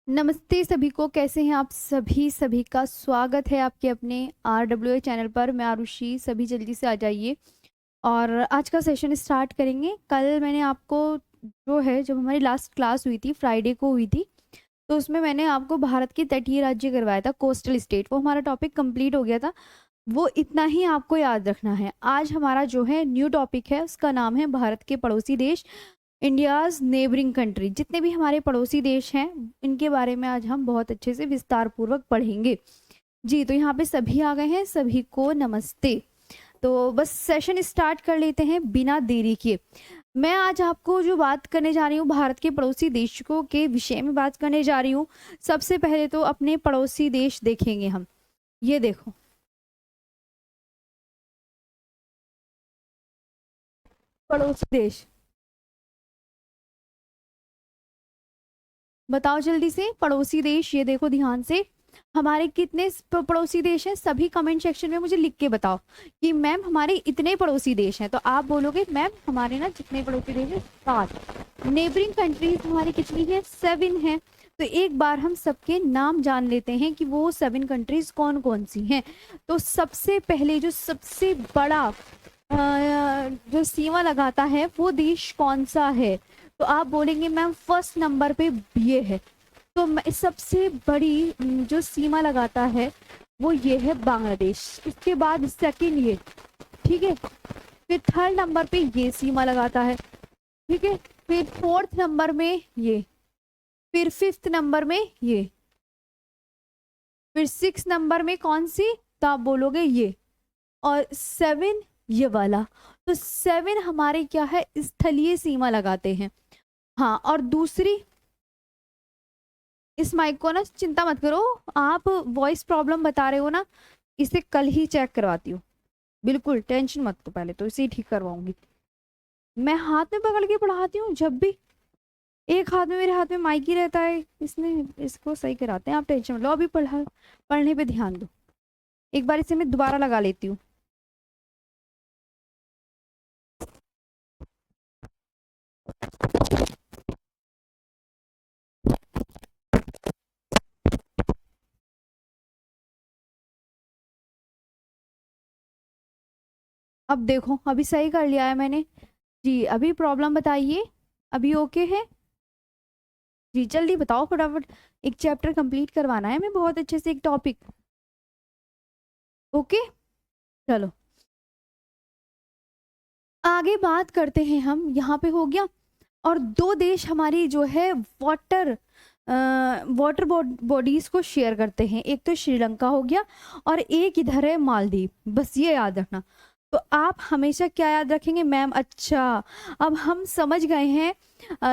नमस्ते सभी को, कैसे हैं आप सभी का स्वागत है आपके अपने RWA चैनल पर। मैं आरुषि, सभी जल्दी से आ जाइए और आज का सेशन स्टार्ट करेंगे। कल मैंने आपको जो है, जब हमारी लास्ट क्लास हुई थी फ्राइडे को हुई थी, तो उसमें मैंने आपको भारत के तटीय राज्य करवाया था, कोस्टल स्टेट। वो हमारा टॉपिक कंप्लीट हो गया था। वो इतना ही आपको याद रखना है। आज हमारा जो है न्यू टॉपिक है, उसका नाम है भारत के पड़ोसी देश, इंडियाज नेबरिंग कंट्री। जितने भी हमारे पड़ोसी देश हैं, इनके बारे में आज हम बहुत अच्छे से विस्तार पूर्वक पढ़ेंगे। जी, तो यहाँ पे सभी आ गए हैं, सभी को नमस्ते। तो बस सेशन स्टार्ट कर लेते हैं बिना देरी किए। मैं आज आपको जो बात करने जा रही हूँ, भारत के पड़ोसी देशों के विषय में बात करने जा रही हूँ। सबसे पहले तो अपने पड़ोसी देश देखेंगे हम। ये देखो, पड़ोसी देश, बताओ जल्दी से। पड़ोसी देश, ये देखो ध्यान से। हमारे कितने पड़ोसी देश हैं? सभी कमेंट सेक्शन में मुझे लिख के बताओ कि मैम हमारे इतने पड़ोसी देश हैं। तो आप बोलोगे मैम हमारे ना जितने पड़ोसी देश हैं 7। नेबरिंग कंट्रीज हमारी कितनी है? 7 है। तो एक बार हम सबके नाम जान लेते हैं कि वो 7 कंट्रीज कौन कौन सी हैं। तो सबसे पहले जो सबसे बड़ा जो सीमा लगाता है वो देश कौन सा है? तो आप बोलेंगे मैम फर्स्ट नंबर पे ये है। तो सबसे बड़ी जो सीमा लगाता है वो ये है बांग्लादेश। इसके बाद सेकंड ये, ठीक है। फिर थर्ड नंबर पे ये सीमा लगाता है, ठीक है। फिर फोर्थ नंबर में ये, फिर फिफ्थ नंबर में ये, फिर सिक्स नंबर में कौन सी? तो आप बोलोगे ये। और 7 ये वाला। तो 7 हमारे क्या है? स्थलीय सीमा लगाते हैं। हाँ, और दूसरी, इस माइक को ना चिंता मत करो, आप वॉइस प्रॉब्लम बता रहे हो ना, इसे कल ही चेक करवाती हूँ। बिल्कुल टेंशन मत लो, पहले तो इसे ही ठीक करवाऊंगी। मैं हाथ में पकड़ के पढ़ाती हूँ जब भी। एक हाथ में, मेरे हाथ में माइक ही रहता है, इसमें इसको सही कराते हैं। आप टेंशन मत लो, अभी पढ़ने पे ध्यान दो। एक बार इसे मैं दोबारा लगा लेती हूँ। अब देखो, अभी सही कर लिया है मैंने। जी, अभी प्रॉब्लम बताइए, अभी ओके है? जी जल्दी बताओ फटाफट। एक चैप्टर कंप्लीट करवाना है मैं बहुत अच्छे से, एक टॉपिक। ओके, चलो आगे बात करते हैं हम। यहाँ पे हो गया। और दो देश हमारी जो है वाटर बॉडीज को शेयर करते हैं। एक तो श्रीलंका हो गया और एक इधर है मालदीव। बस ये याद रखना। तो आप हमेशा क्या याद रखेंगे मैम? अच्छा, अब हम समझ गए हैं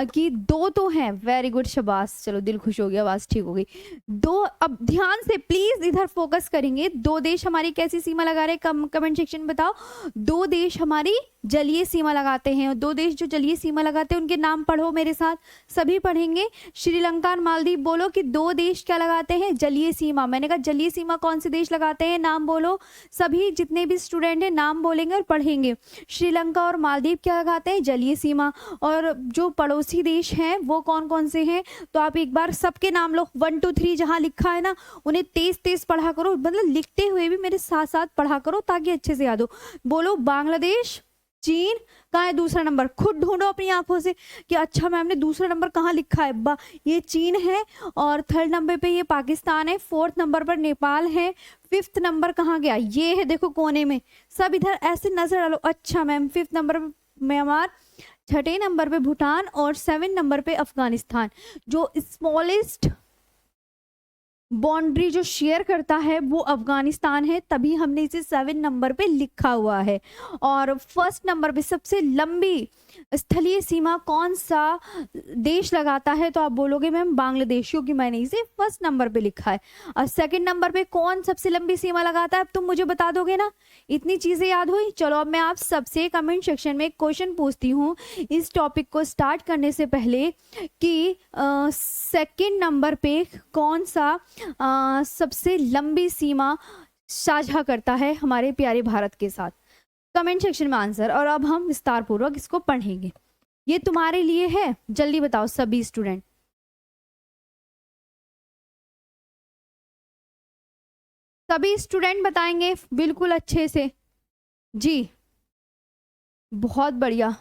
कि दो तो हैं। वेरी गुड, शाबाश, चलो दिल खुश हो गया, आवाज ठीक हो गई। दो, अब ध्यान से प्लीज इधर फोकस करेंगे। दो देश हमारी कैसी सीमा लगा रहे हैं? कमेंट सेक्शन में बताओ। दो देश हमारी जलीय सीमा लगाते हैं। दो देश जो जलीय सीमा लगाते हैं उनके नाम पढ़ो मेरे साथ, सभी पढ़ेंगे। श्रीलंका और मालदीव। बोलो कि दो देश क्या लगाते हैं? जलीय सीमा। मैंने कहा जलीय सीमा कौन से देश लगाते हैं, नाम बोलो। सभी जितने भी स्टूडेंट हैं नाम बोलेंगे और पढ़ेंगे। श्रीलंका और मालदीव क्या लगाते हैं? जलीय सीमा। और जो पड़ोसी देश हैं वो कौन कौन से हैं? तो आप एक बार सबके नाम लो, 1 2 3 जहां लिखा है ना, उन्हें तेज तेज पढ़ा करो, मतलब लिखते हुए भी मेरे साथ साथ पढ़ा करो ताकि अच्छे से याद हो। बोलो बांग्लादेश, चीन। कहाँ है दूसरा नंबर? खुद ढूंढो अपनी आंखों से कि अच्छा मैम ने दूसरा नंबर कहाँ लिखा है। ये चीन है। और थर्ड नंबर पे ये पाकिस्तान है। फोर्थ नंबर पर नेपाल है। फिफ्थ नंबर कहाँ गया? ये है, देखो कोने में। सब इधर ऐसे नजर डालो। अच्छा मैम, फिफ्थ नंबर पर म्यांमार, छठे नंबर पे भूटान और 7 नंबर पे अफगानिस्तान। जो स्मॉलेस्ट बाउंड्री जो शेयर करता है वो अफगानिस्तान है, तभी हमने इसे 7 नंबर पे लिखा हुआ है। और फर्स्ट नंबर पे सबसे लंबी स्थलीय सीमा कौन सा देश लगाता है? तो आप बोलोगे मैम बांग्लादेश, क्योंकि मैंने इसे फर्स्ट नंबर पे लिखा है। और सेकंड नंबर पे कौन सबसे लंबी सीमा लगाता है? अब तुम मुझे बता दोगे ना, इतनी चीजें याद हुई। चलो अब मैं आप सबसे कमेंट सेक्शन में एक क्वेश्चन पूछती हूँ इस टॉपिक को स्टार्ट करने से पहले कि सेकंड नंबर पे कौन सा सबसे लंबी सीमा साझा करता है हमारे प्यारे भारत के साथ? कमेंट सेक्शन में आंसर। और अब हम विस्तार पूर्वक इसको पढ़ेंगे। ये तुम्हारे लिए है, जल्दी बताओ सभी स्टूडेंट। सभी स्टूडेंट बताएंगे बिल्कुल अच्छे से। जी, बहुत बढ़िया।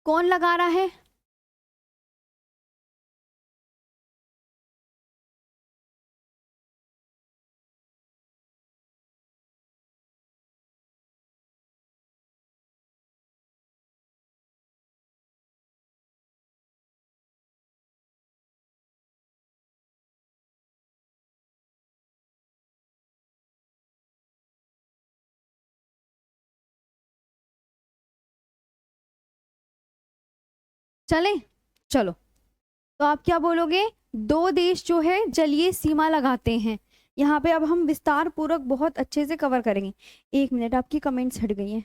कौन लगा रहा है? चले, चलो। तो आप क्या बोलोगे? दो देश जो है जलीय सीमा लगाते हैं। यहाँ पे अब हम विस्तार पूर्वक बहुत अच्छे से कवर करेंगे। एक मिनट, आपकी कमेंट्स हट गई हैं,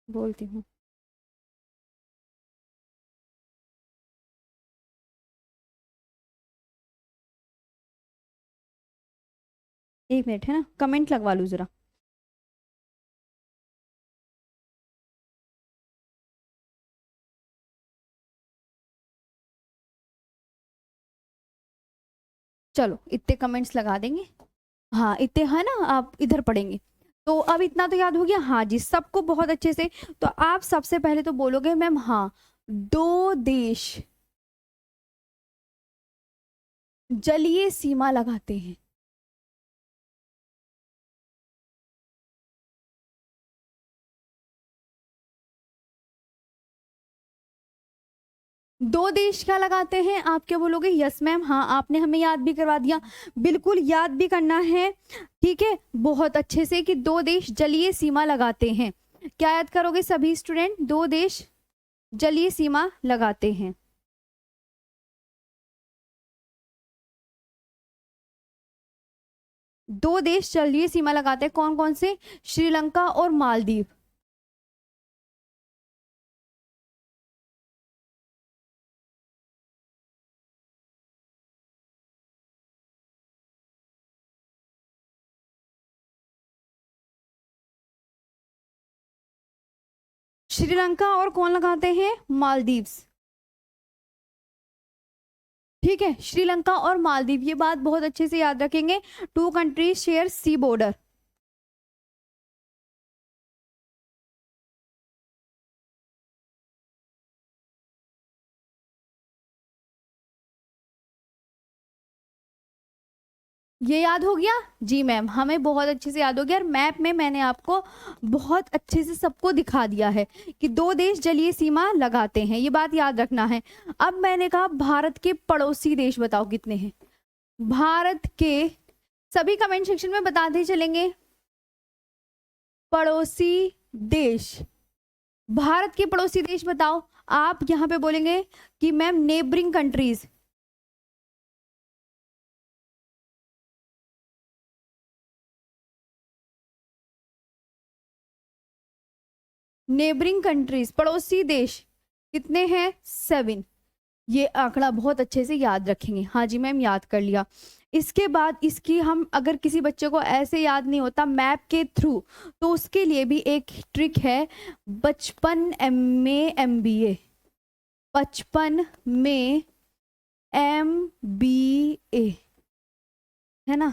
बोलती हूँ। एक मिनट, है ना, कमेंट लगवा लूँ जरा। चलो, इतने कमेंट्स लगा देंगे। हाँ, इतने है ना, आप इधर पढ़ेंगे। तो अब इतना तो याद हो गया। हाँ जी, सबको बहुत अच्छे से। तो आप सबसे पहले तो बोलोगे मैम हाँ, दो देश जलीय सीमा लगाते हैं। दो देश क्या लगाते हैं? आप क्या बोलोगे? Yes ma'am. हाँ, आपने हमें याद भी करवा दिया। बिल्कुल याद भी करना है, ठीक है, बहुत अच्छे से, कि दो देश जलीय सीमा लगाते हैं। क्या याद करोगे सभी स्टूडेंट? दो देश जलीय सीमा लगाते हैं। दो देश जलीय सीमा लगाते हैं, कौन कौन से? श्रीलंका और मालदीव। श्रीलंका और कौन लगाते हैं? मालदीव्स। ठीक है, श्रीलंका और मालदीव, ये बात बहुत अच्छे से याद रखेंगे। Two countries share sea border. ये याद हो गया? जी मैम, हमें बहुत अच्छे से याद हो गया। और मैप में मैंने आपको बहुत अच्छे से सबको दिखा दिया है कि दो देश जलीय सीमा लगाते हैं, ये बात याद रखना है। अब मैंने कहा भारत के पड़ोसी देश बताओ कितने हैं? भारत के, सभी कमेंट सेक्शन में बताते चलेंगे। पड़ोसी देश, भारत के पड़ोसी देश बताओ। आप यहाँ पे बोलेंगे कि ma'am neighbouring countries. Neighbouring countries, पड़ोसी देश कितने हैं? 7। ये आंकड़ा बहुत अच्छे से याद रखेंगे। हाँ जी मैम, याद कर लिया। इसके बाद इसकी हम, अगर किसी बच्चे को ऐसे याद नहीं होता मैप के थ्रू, तो उसके लिए भी एक ट्रिक है। बचपन में MBA, बचपन में MBA, है ना।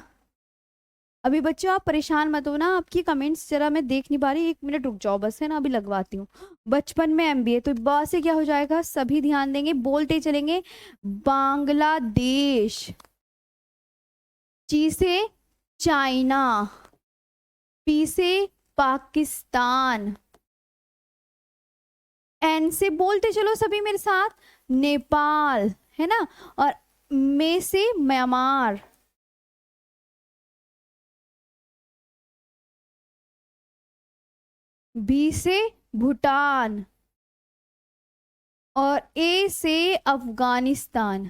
अभी बच्चों आप परेशान मत हो ना, आपकी कमेंट्स जरा मैं देख नहीं पा रही, 1 मिनट रुक जाओ बस, है ना, अभी लगवाती हूँ। बचपन में MBA, तो बा से क्या हो जाएगा? सभी ध्यान देंगे, बोलते चलेंगे। बांग्लादेश। ची से चाइना। पी से पाकिस्तान। एन से बोलते चलो सभी मेरे साथ, नेपाल, है ना। और मे से म्यांमार। बी से भूटान। और ए से अफगानिस्तान।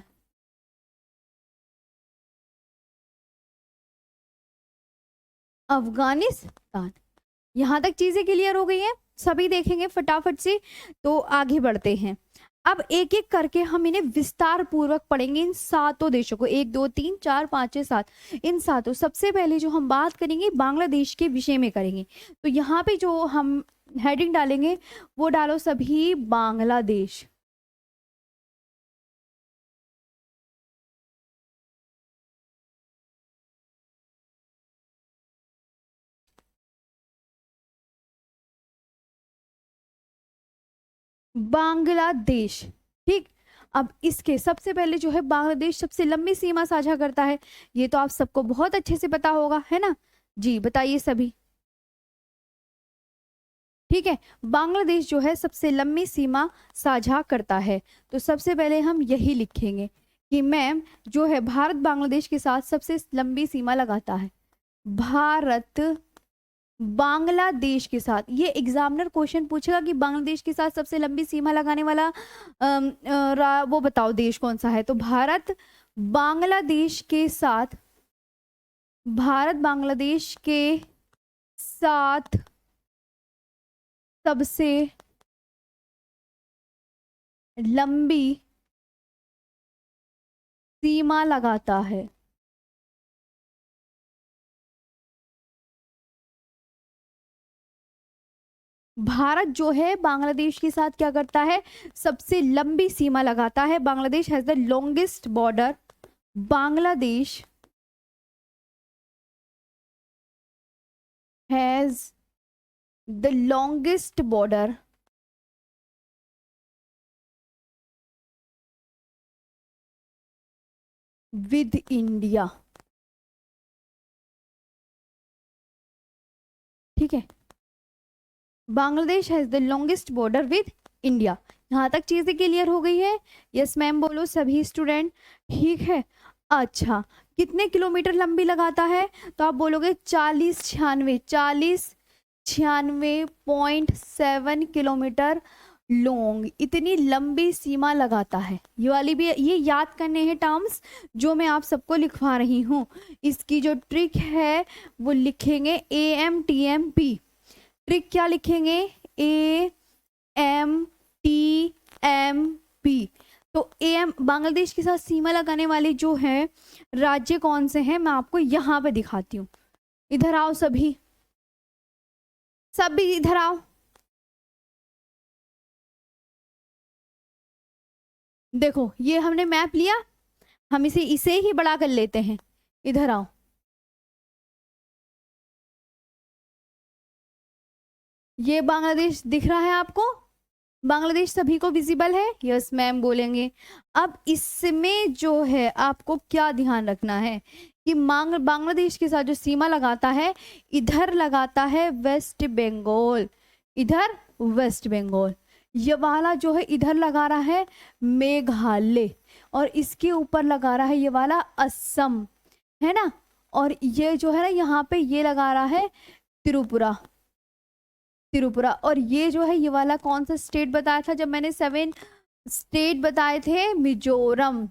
अफगानिस्तान। यहां तक चीजें क्लियर हो गई हैं? सभी देखेंगे फटाफट से। तो आगे बढ़ते हैं। अब एक एक करके हम इन्हें विस्तार पूर्वक पढ़ेंगे, इन सातों देशों को। 1 2 3 4 5 6 7, इन सातों। सबसे पहले जो हम बात करेंगे बांग्लादेश के विषय में करेंगे। तो यहाँ पे जो हम हेडिंग डालेंगे वो डालो सभी बांग्लादेश। बांग्लादेश। ठीक, अब इसके सबसे पहले जो है बांग्लादेश सबसे लंबी सीमा साझा करता है, ये तो आप सबको बहुत अच्छे से पता होगा, है ना जी, बताइए सभी। ठीक है, बांग्लादेश जो है सबसे लंबी सीमा साझा करता है, तो सबसे पहले हम यही लिखेंगे कि मैम जो है भारत बांग्लादेश के साथ सबसे लंबी सीमा लगाता है। भारत बांग्लादेश के साथ, ये एग्जामिनर क्वेश्चन पूछेगा कि बांग्लादेश के साथ सबसे लंबी सीमा लगाने वाला वो बताओ देश कौन सा है, तो भारत बांग्लादेश के साथ, भारत बांग्लादेश के साथ सबसे लंबी सीमा लगाता है। भारत जो है बांग्लादेश के साथ क्या करता है, सबसे लंबी सीमा लगाता है। Bangladesh has the longest border, Bangladesh has the longest border with India. ठीक है, Bangladesh has the longest border with India. यहाँ तक चीजें क्लियर हो गई है? यस मैम बोलो सभी स्टूडेंट। ठीक है, अच्छा कितने किलोमीटर लंबी लगाता है, तो आप बोलोगे 40-96.7 किलोमीटर लॉन्ग, इतनी लंबी सीमा लगाता है। ये वाली भी ये याद करने हैं टर्म्स जो मैं आप सबको लिखवा रही हूँ। इसकी जो ट्रिक है वो लिखेंगे AMTMP। ट्रिक क्या लिखेंगे? AMTMP। तो बांग्लादेश के साथ सीमा लगाने वाले जो है राज्य कौन से हैं, मैं आपको यहाँ पे दिखाती हूँ। इधर आओ सभी, सभी इधर आओ। देखो ये हमने मैप लिया, हम इसे ही बड़ा कर लेते हैं। इधर आओ, ये बांग्लादेश दिख रहा है आपको? बांग्लादेश सभी को विजिबल है? यस मैम बोलेंगे। अब इसमें जो है आपको क्या ध्यान रखना है कि बांग्लादेश के साथ जो सीमा लगाता है, इधर लगाता है वेस्ट बंगाल, इधर वेस्ट बंगाल। ये वाला जो है इधर लगा रहा है मेघालय, और इसके ऊपर लगा रहा है ये वाला असम, है ना। और ये जो है ना यहाँ पे ये लगा रहा है त्रिपुरा, त्रिपुरा। और ये जो है ये वाला कौन सा स्टेट बताया था जब मैंने 7 स्टेट बताए थे? मिजोरम।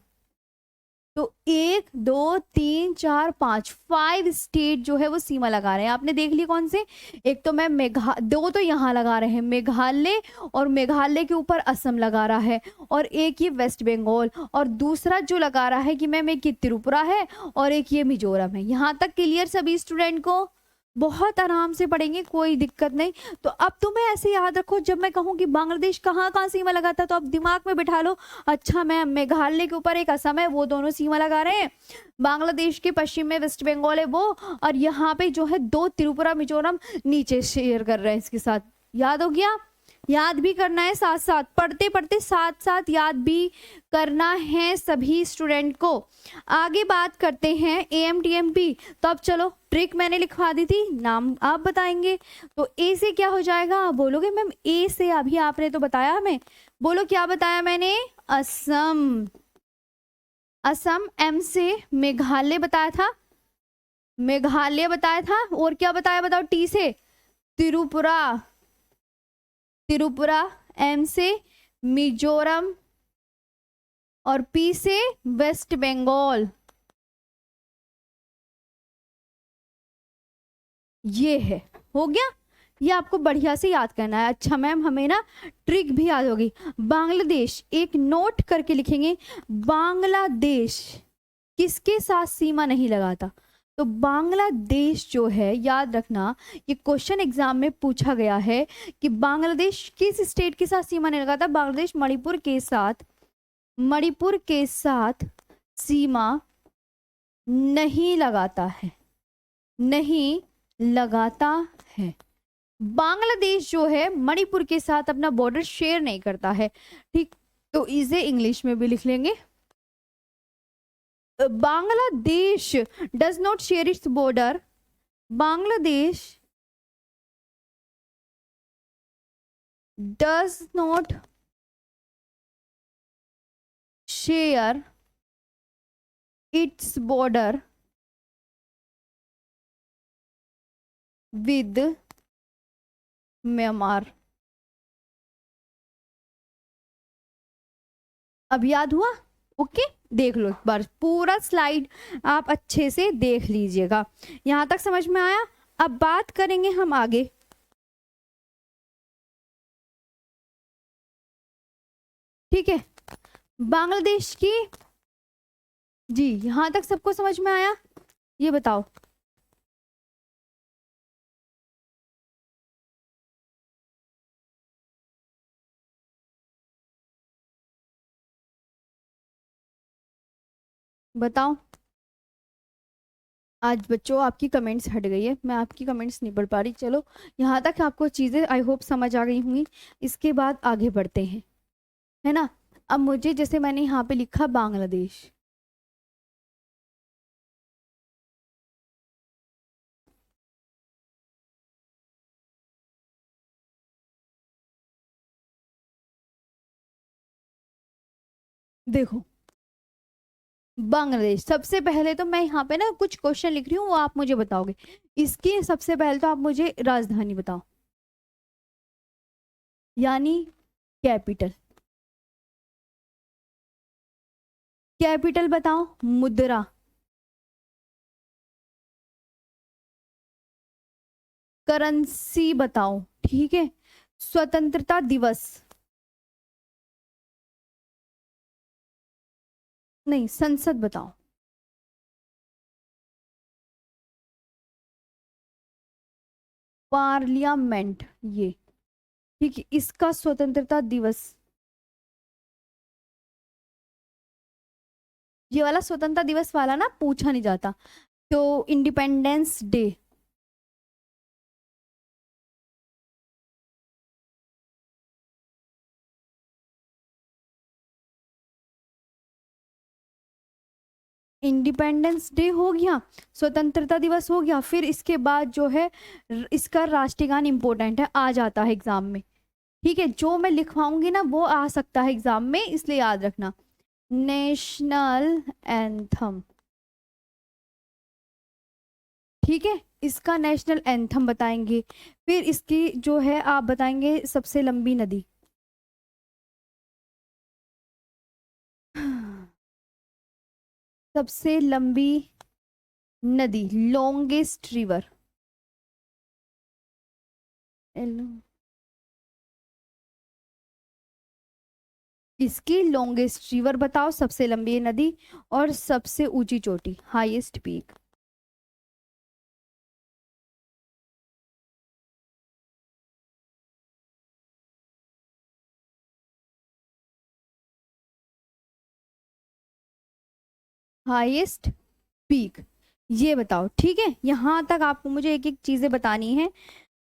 तो 1 2 3 4 5 स्टेट जो है वो सीमा लगा रहे हैं। आपने देख ली कौन से? एक तो मैं दो तो यहाँ लगा रहे हैं मेघालय, और मेघालय के ऊपर असम लगा रहा है, और एक ये वेस्ट बंगाल, और दूसरा जो लगा रहा है कि मैम एक ये त्रिपुरा है और एक ये मिजोरम है। यहाँ तक क्लियर सभी स्टूडेंट को? बहुत आराम से पढ़ेंगे, कोई दिक्कत नहीं। तो अब तुम्हें ऐसे याद रखो, जब मैं कहूँ कि बांग्लादेश कहाँ कहाँ सीमा लगाता है तो अब दिमाग में बिठा लो, अच्छा मैं मेघालय के ऊपर एक असम है, वो दोनों सीमा लगा रहे हैं। बांग्लादेश के पश्चिम में वेस्ट बंगाल है वो, और यहाँ पे जो है 2 त्रिपुरा मिजोरम नीचे शेयर कर रहे हैं इसके साथ। याद हो गया? याद भी करना है, साथ साथ पढ़ते पढ़ते साथ साथ याद भी करना है सभी स्टूडेंट को। आगे बात करते हैं AMTMP। तो अब चलो, ट्रिक मैंने लिखवा दी थी, नाम आप बताएंगे। तो ए से क्या हो जाएगा? आप बोलोगे मैम ए से, अभी आपने तो बताया हमें, बोलो क्या बताया मैंने? असम। असम। एम से मेघालय बताया था, मेघालय बताया था। और क्या बताया बताओ? टी से त्रिपुरा, त्रिपुरा। एम से मिजोरम, और पी से वेस्ट बंगाल। ये है, हो गया। ये आपको बढ़िया से याद करना है। अच्छा मैम हमें ना ट्रिक भी याद होगी। बांग्लादेश, एक नोट करके लिखेंगे, बांग्लादेश किसके साथ सीमा नहीं लगाता? तो बांग्लादेश जो है, याद रखना ये क्वेश्चन एग्जाम में पूछा गया है कि बांग्लादेश किस स्टेट के साथ सीमा नहीं लगाता? बांग्लादेश मणिपुर के साथ, मणिपुर के साथ सीमा नहीं लगाता है, नहीं लगाता है। बांग्लादेश जो है मणिपुर के साथ अपना बॉर्डर शेयर नहीं करता है। ठीक, तो इसे इंग्लिश में भी लिख लेंगे। Bangladesh does not share its border, Bangladesh does not share its border with Myanmar. अब याद हुआ? ओके, देख लो एक बार पूरा स्लाइड, आप अच्छे से देख लीजिएगा। यहां तक समझ में आया? अब बात करेंगे हम आगे। ठीक है, बांग्लादेश की, जी यहां तक सबको समझ में आया? ये बताओ। बताओ। आज बच्चों आपकी कमेंट्स हट गई है, मैं आपकी कमेंट्स नहीं पढ़ पा रही। चलो, यहाँ तक आपको चीज़ें आई होप समझ आ गई होंगी। इसके बाद आगे बढ़ते हैं, है ना। अब मुझे, जैसे मैंने यहाँ पे लिखा बांग्लादेश, देखो बांग्लादेश, सबसे पहले तो मैं यहाँ पे ना कुछ क्वेश्चन लिख रही हूँ, वो आप मुझे बताओगे। इसकी सबसे पहले तो आप मुझे राजधानी बताओ, यानी कैपिटल। कैपिटल बताओ। मुद्रा। करेंसी बताओ। ठीक है। स्वतंत्रता दिवस, नहीं संसद बताओ। पार्लियामेंट, ये ठीक है। इसका स्वतंत्रता दिवस, ये वाला स्वतंत्रता दिवस वाला ना पूछा नहीं जाता, तो इंडिपेंडेंस डे। इंडिपेंडेंस डे हो गया, स्वतंत्रता दिवस हो गया। फिर इसके बाद जो है इसका राष्ट्रगान इंपॉर्टेंट है, आ जाता है एग्जाम में। ठीक है, जो मैं लिखवाऊंगी ना वो आ सकता है एग्जाम में, इसलिए याद रखना। National anthem. ठीक है, इसका नेशनल एंथम बताएंगे। फिर इसकी जो है आप बताएंगे सबसे लंबी नदी। सबसे लंबी नदी, लॉन्गेस्ट रिवर। इसकी लॉन्गेस्ट रिवर बताओ, सबसे लंबी नदी, और सबसे ऊंची चोटी, हाईएस्ट पीक। हाईएस्ट पीक, ये बताओ। ठीक है, यहां तक आपको मुझे एक एक चीजें बतानी है।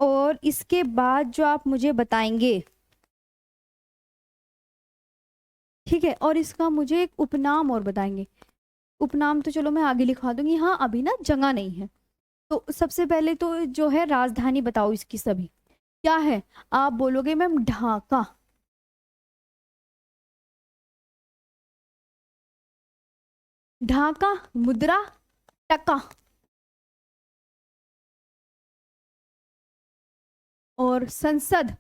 और इसके बाद जो आप मुझे बताएंगे, ठीक है, और इसका मुझे एक उपनाम और बताएंगे। उपनाम तो चलो मैं आगे लिखवा दूंगी, हाँ अभी ना जगह नहीं है। तो सबसे पहले तो जो है राजधानी बताओ इसकी सभी, क्या है? आप बोलोगे मैम ढाका। ढाका, मुद्रा, टका, और संसद,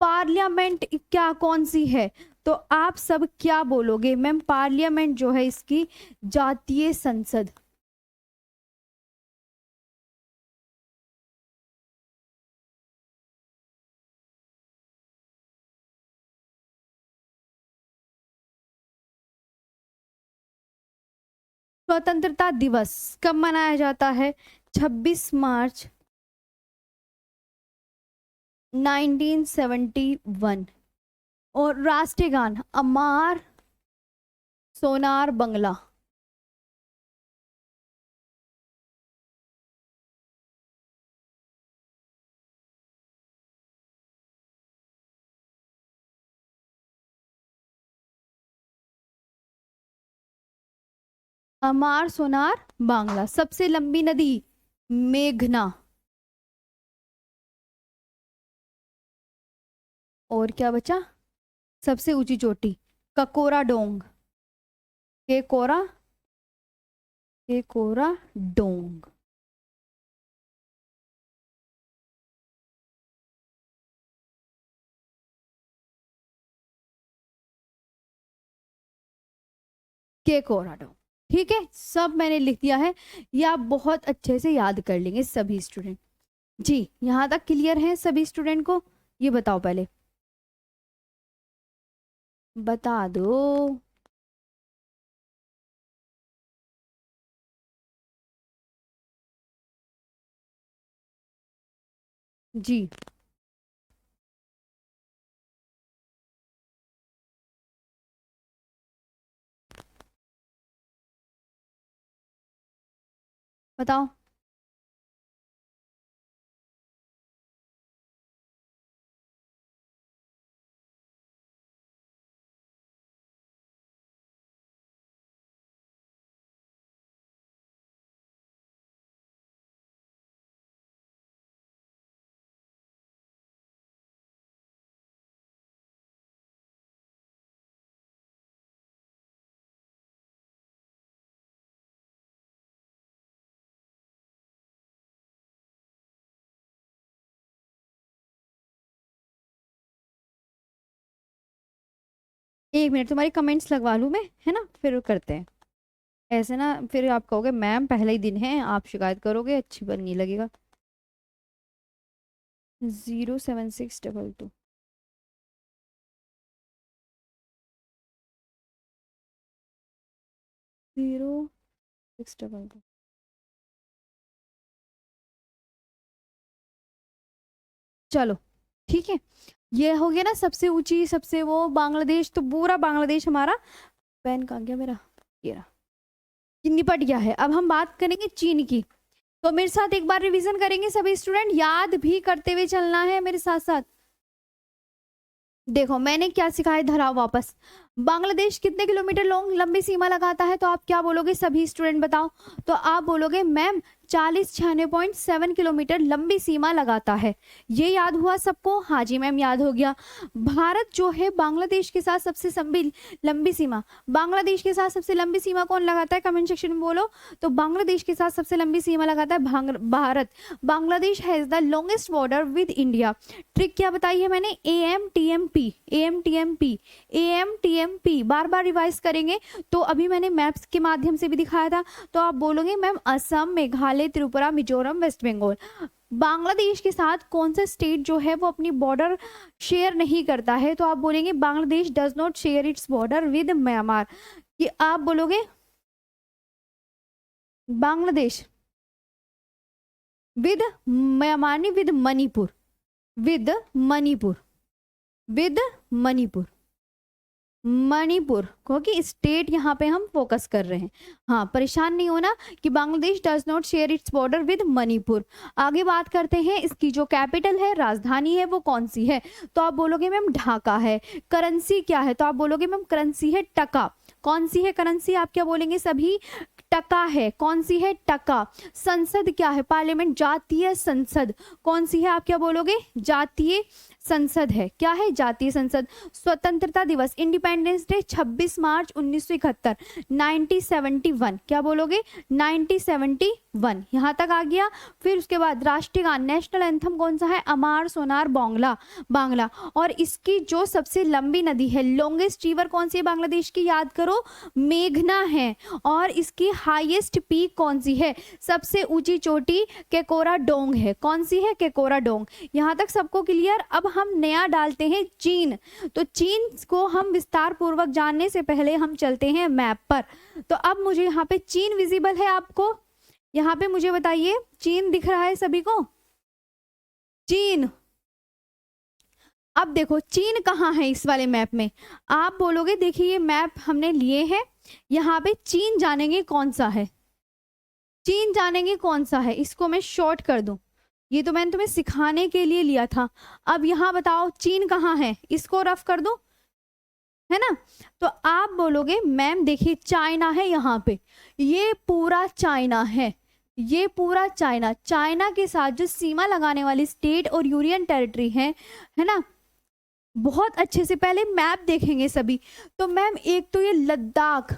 पार्लियामेंट क्या कौन सी है? तो आप सब क्या बोलोगे मैम? पार्लियामेंट जो है इसकी जातीय संसद। स्वतंत्रता दिवस कब मनाया जाता है? 26 मार्च 1971। और राष्ट्रीय गान अमार सोनार बंगला। अमार सोनार बांग्ला। सबसे लंबी नदी मेघना। और क्या बचा? सबसे ऊंची चोटी ककोरा डोंग। केकोरा, केकोरा डोंग। केकोरा डोंग। ठीक है, सब मैंने लिख दिया है। ये आप बहुत अच्छे से याद कर लेंगे सभी स्टूडेंट। जी, यहाँ तक क्लियर है सभी स्टूडेंट को? ये बताओ पहले, बता दो। जी, बताओ। एक मिनट, तुम्हारी कमेंट्स लगवा लूं मैं, है ना, फिर करते हैं। ऐसे ना फिर आप कहोगे मैम पहला ही दिन है, आप शिकायत करोगे, अच्छी बात नहीं लगेगा। 07622। 0622। चलो ठीक है, ये हो गया ना सबसे ऊंची, सबसे वो बांग्लादेश, तो पूरा बांग्लादेश हमारा। पेन कहाँ गया मेरा? ये रहा। ये निपट गया है। अब हम बात करेंगे चीन की। तो मेरे साथ एक बार रिवीजन करेंगे सभी स्टूडेंट, याद भी करते हुए चलना है मेरे साथ साथ। देखो मैंने क्या सिखाया, धराओ वापस। बांग्लादेश कितने किलोमीटर लॉन्ग लंबी सीमा लगाता है? तो आप क्या बोलोगे सभी स्टूडेंट बताओ? तो आप बोलोगे मैम 4096.7 किलोमीटर लंबी सीमा लगाता है। ये याद हुआ सबको? हाँ जी मैम, याद हो गया। भारत जो है बांग्लादेश के साथ सबसे लंबी सीमा, बांग्लादेश के साथ सबसे लंबी सीमा कौन लगाता है? कमेंट सेक्शन में बोलो। तो बांग्लादेश के साथ सबसे लंबी सीमा लगाता है Bharat. Bangladesh has the longest border with India. Trick क्या बताई है मैंने? AMTMP, AMTMP, AMTMP, बार बार रिवाइज करेंगे। तो अभी मैंने मैप्स के माध्यम से भी दिखाया था। तो आप बोलोगे मैम असम, मेघालय, त्रिपुरा, मिजोरम, वेस्ट बंगाल। बांग्लादेश के साथ कौन सा स्टेट जो है वो अपनी बॉर्डर शेयर नहीं करता है? तो आप बोलेंगे Bangladesh does not share its border with Myanmar. ये आप बोलोगे बांग्लादेश विद म्यांमार नहीं, with Manipur, with Manipur, with Manipur, Manipur, क्योंकि स्टेट यहाँ पे हम फोकस कर रहे हैं। हाँ, परेशान नहीं होना कि Bangladesh does not share its border with Manipur. आगे बात करते हैं, इसकी जो कैपिटल है, राजधानी है, वो कौन सी है? तो आप बोलोगे मैम ढाका है। करेंसी क्या है? तो आप बोलोगे मैम करेंसी है टका। कौन सी है करेंसी? आप क्या बोलेंगे सभी? टका है। कौन सी है? टका। संसद क्या है? पार्लियामेंट, जातीय संसद। कौन सी है? आप क्या बोलोगे? जातीय संसद है। क्या है? जातीय संसद। स्वतंत्रता दिवस, इंडिपेंडेंस डे 26 मार्च 1971, 1971। क्या बोलोगे? 1971। यहाँ तक आ गया। फिर उसके बाद राष्ट्रीय गान, नेशनल एंथम कौन सा है? अमार सोनार बांग्ला, बांग्ला। और इसकी जो सबसे लंबी नदी है, लॉन्गेस्ट रिवर कौन सी है बांग्लादेश की? याद करो, मेघना है। और इसकी हाईएस्ट पीक कौन सी है? सबसे ऊंची चोटी केकोरा डोंग है। कौन सी है? केकोरा डोंग। यहाँ तक सबको क्लियर? अब हम नया डालते हैं चीन। तो चीन को हम विस्तार पूर्वक जानने से पहले हम चलते हैं मैप पर। तो अब मुझे यहाँ पे चीन विजिबल है आपको? यहाँ पे मुझे बताइए, चीन दिख रहा है सभी को? चीन, अब देखो चीन कहाँ है इस वाले मैप में? आप बोलोगे देखिए ये मैप हमने लिए हैं, यहाँ पे चीन जानेंगे कौन सा है, चीन जानेंगे कौन सा है। इसको मैं शॉर्ट कर दूं, ये तो मैंने तुम्हें सिखाने के लिए लिया था। अब यहाँ बताओ चीन कहाँ है, इसको रफ कर दूं? है ना। तो आप बोलोगे मैम देखिए चाइना है यहाँ पे, ये पूरा चाइना है, ये पूरा चाइना, चाइना के साथ जो सीमा लगाने वाली स्टेट और यूनियन टेरिटरी है ना, बहुत अच्छे से पहले मैप देखेंगे सभी। तो मैम एक तो ये लद्दाख,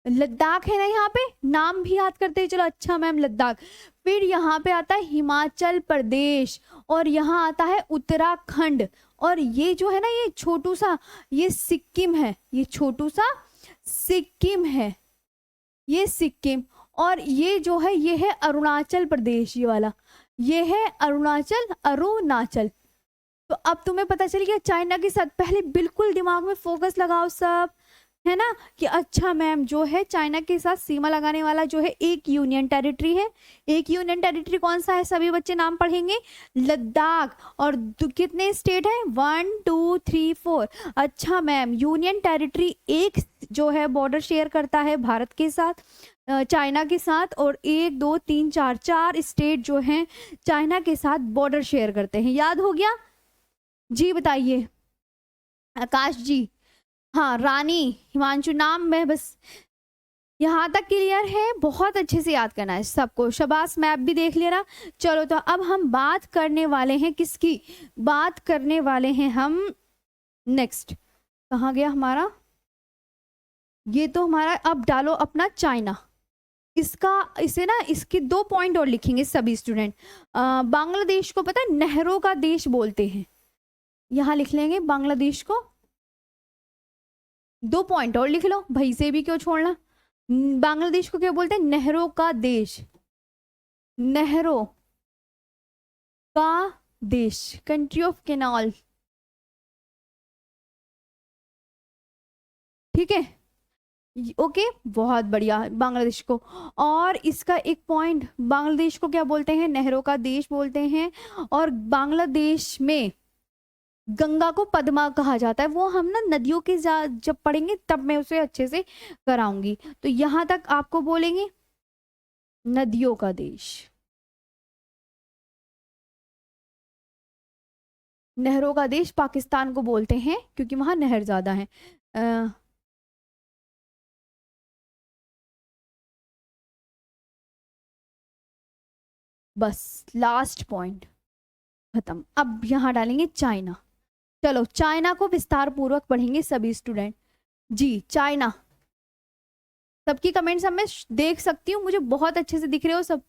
लद्दाख है ना यहाँ पे, नाम भी याद करते हैं, चलो अच्छा मैम लद्दाख। फिर यहाँ पे आता है हिमाचल प्रदेश, और यहाँ आता है उत्तराखंड, और ये जो है ना ये छोटू सा ये सिक्किम है, ये छोटू सा सिक्किम है, ये सिक्किम। और ये जो है ये है अरुणाचल प्रदेश, ये वाला ये है अरुणाचल, अरुणाचल। तो अब तुम्हें पता चल गया चाइना के साथ, पहले बिल्कुल दिमाग में फोकस लगाओ सब, है ना, कि अच्छा मैम जो है चाइना के साथ सीमा लगाने वाला जो है एक यूनियन टेरिटरी है। एक यूनियन टेरिटरी कौन सा है, सभी बच्चे नाम पढ़ेंगे, लद्दाख। और कितने स्टेट है, 1 2 3 4। अच्छा मैम यूनियन टेरिटरी एक जो है बॉर्डर शेयर करता है भारत के साथ, चाइना के साथ, और 1 2 3 4 चार स्टेट जो हैं चाइना के साथ बॉर्डर शेयर करते हैं। याद हो गया जी, बताइए आकाश जी। हाँ रानी, हिमांशु, नाम में बस यहाँ तक क्लियर है, बहुत अच्छे से याद करना है सबको, शबाश, मैप भी देख लेना। चलो तो अब हम बात करने वाले हैं किसकी, बात करने वाले हैं हम नेक्स्ट, कहाँ गया हमारा, ये तो हमारा, अब डालो अपना चाइना। इसका इसे ना इसके 2 पॉइंट और लिखेंगे सभी स्टूडेंट। बांग्लादेश को पता है नहरों का देश बोलते हैं, यहाँ लिख लेंगे बांग्लादेश को, 2 पॉइंट और लिख लो, भाई से भी क्यों छोड़ना। बांग्लादेश को क्या बोलते हैं, नहरों का देश, नहरों का देश, कंट्री ऑफ कैनाल, ठीक है, ओके बहुत बढ़िया बांग्लादेश को। और इसका एक पॉइंट, बांग्लादेश को क्या बोलते हैं, नहरों का देश बोलते हैं। और बांग्लादेश में गंगा को पद्मा कहा जाता है, वो हम ना नदियों के जब पढ़ेंगे तब मैं उसे अच्छे से कराऊंगी। तो यहां तक आपको बोलेंगे नदियों का देश, नहरों का देश पाकिस्तान को बोलते हैं क्योंकि वहां नहर ज्यादा है। बस लास्ट पॉइंट खत्म। अब यहाँ डालेंगे चाइना। चलो चाइना को विस्तार पूर्वक पढ़ेंगे सभी स्टूडेंट जी। चाइना, सबकी कमेंट्स अब मैं देख सकती हूँ, मुझे बहुत अच्छे से दिख रहे हो सब।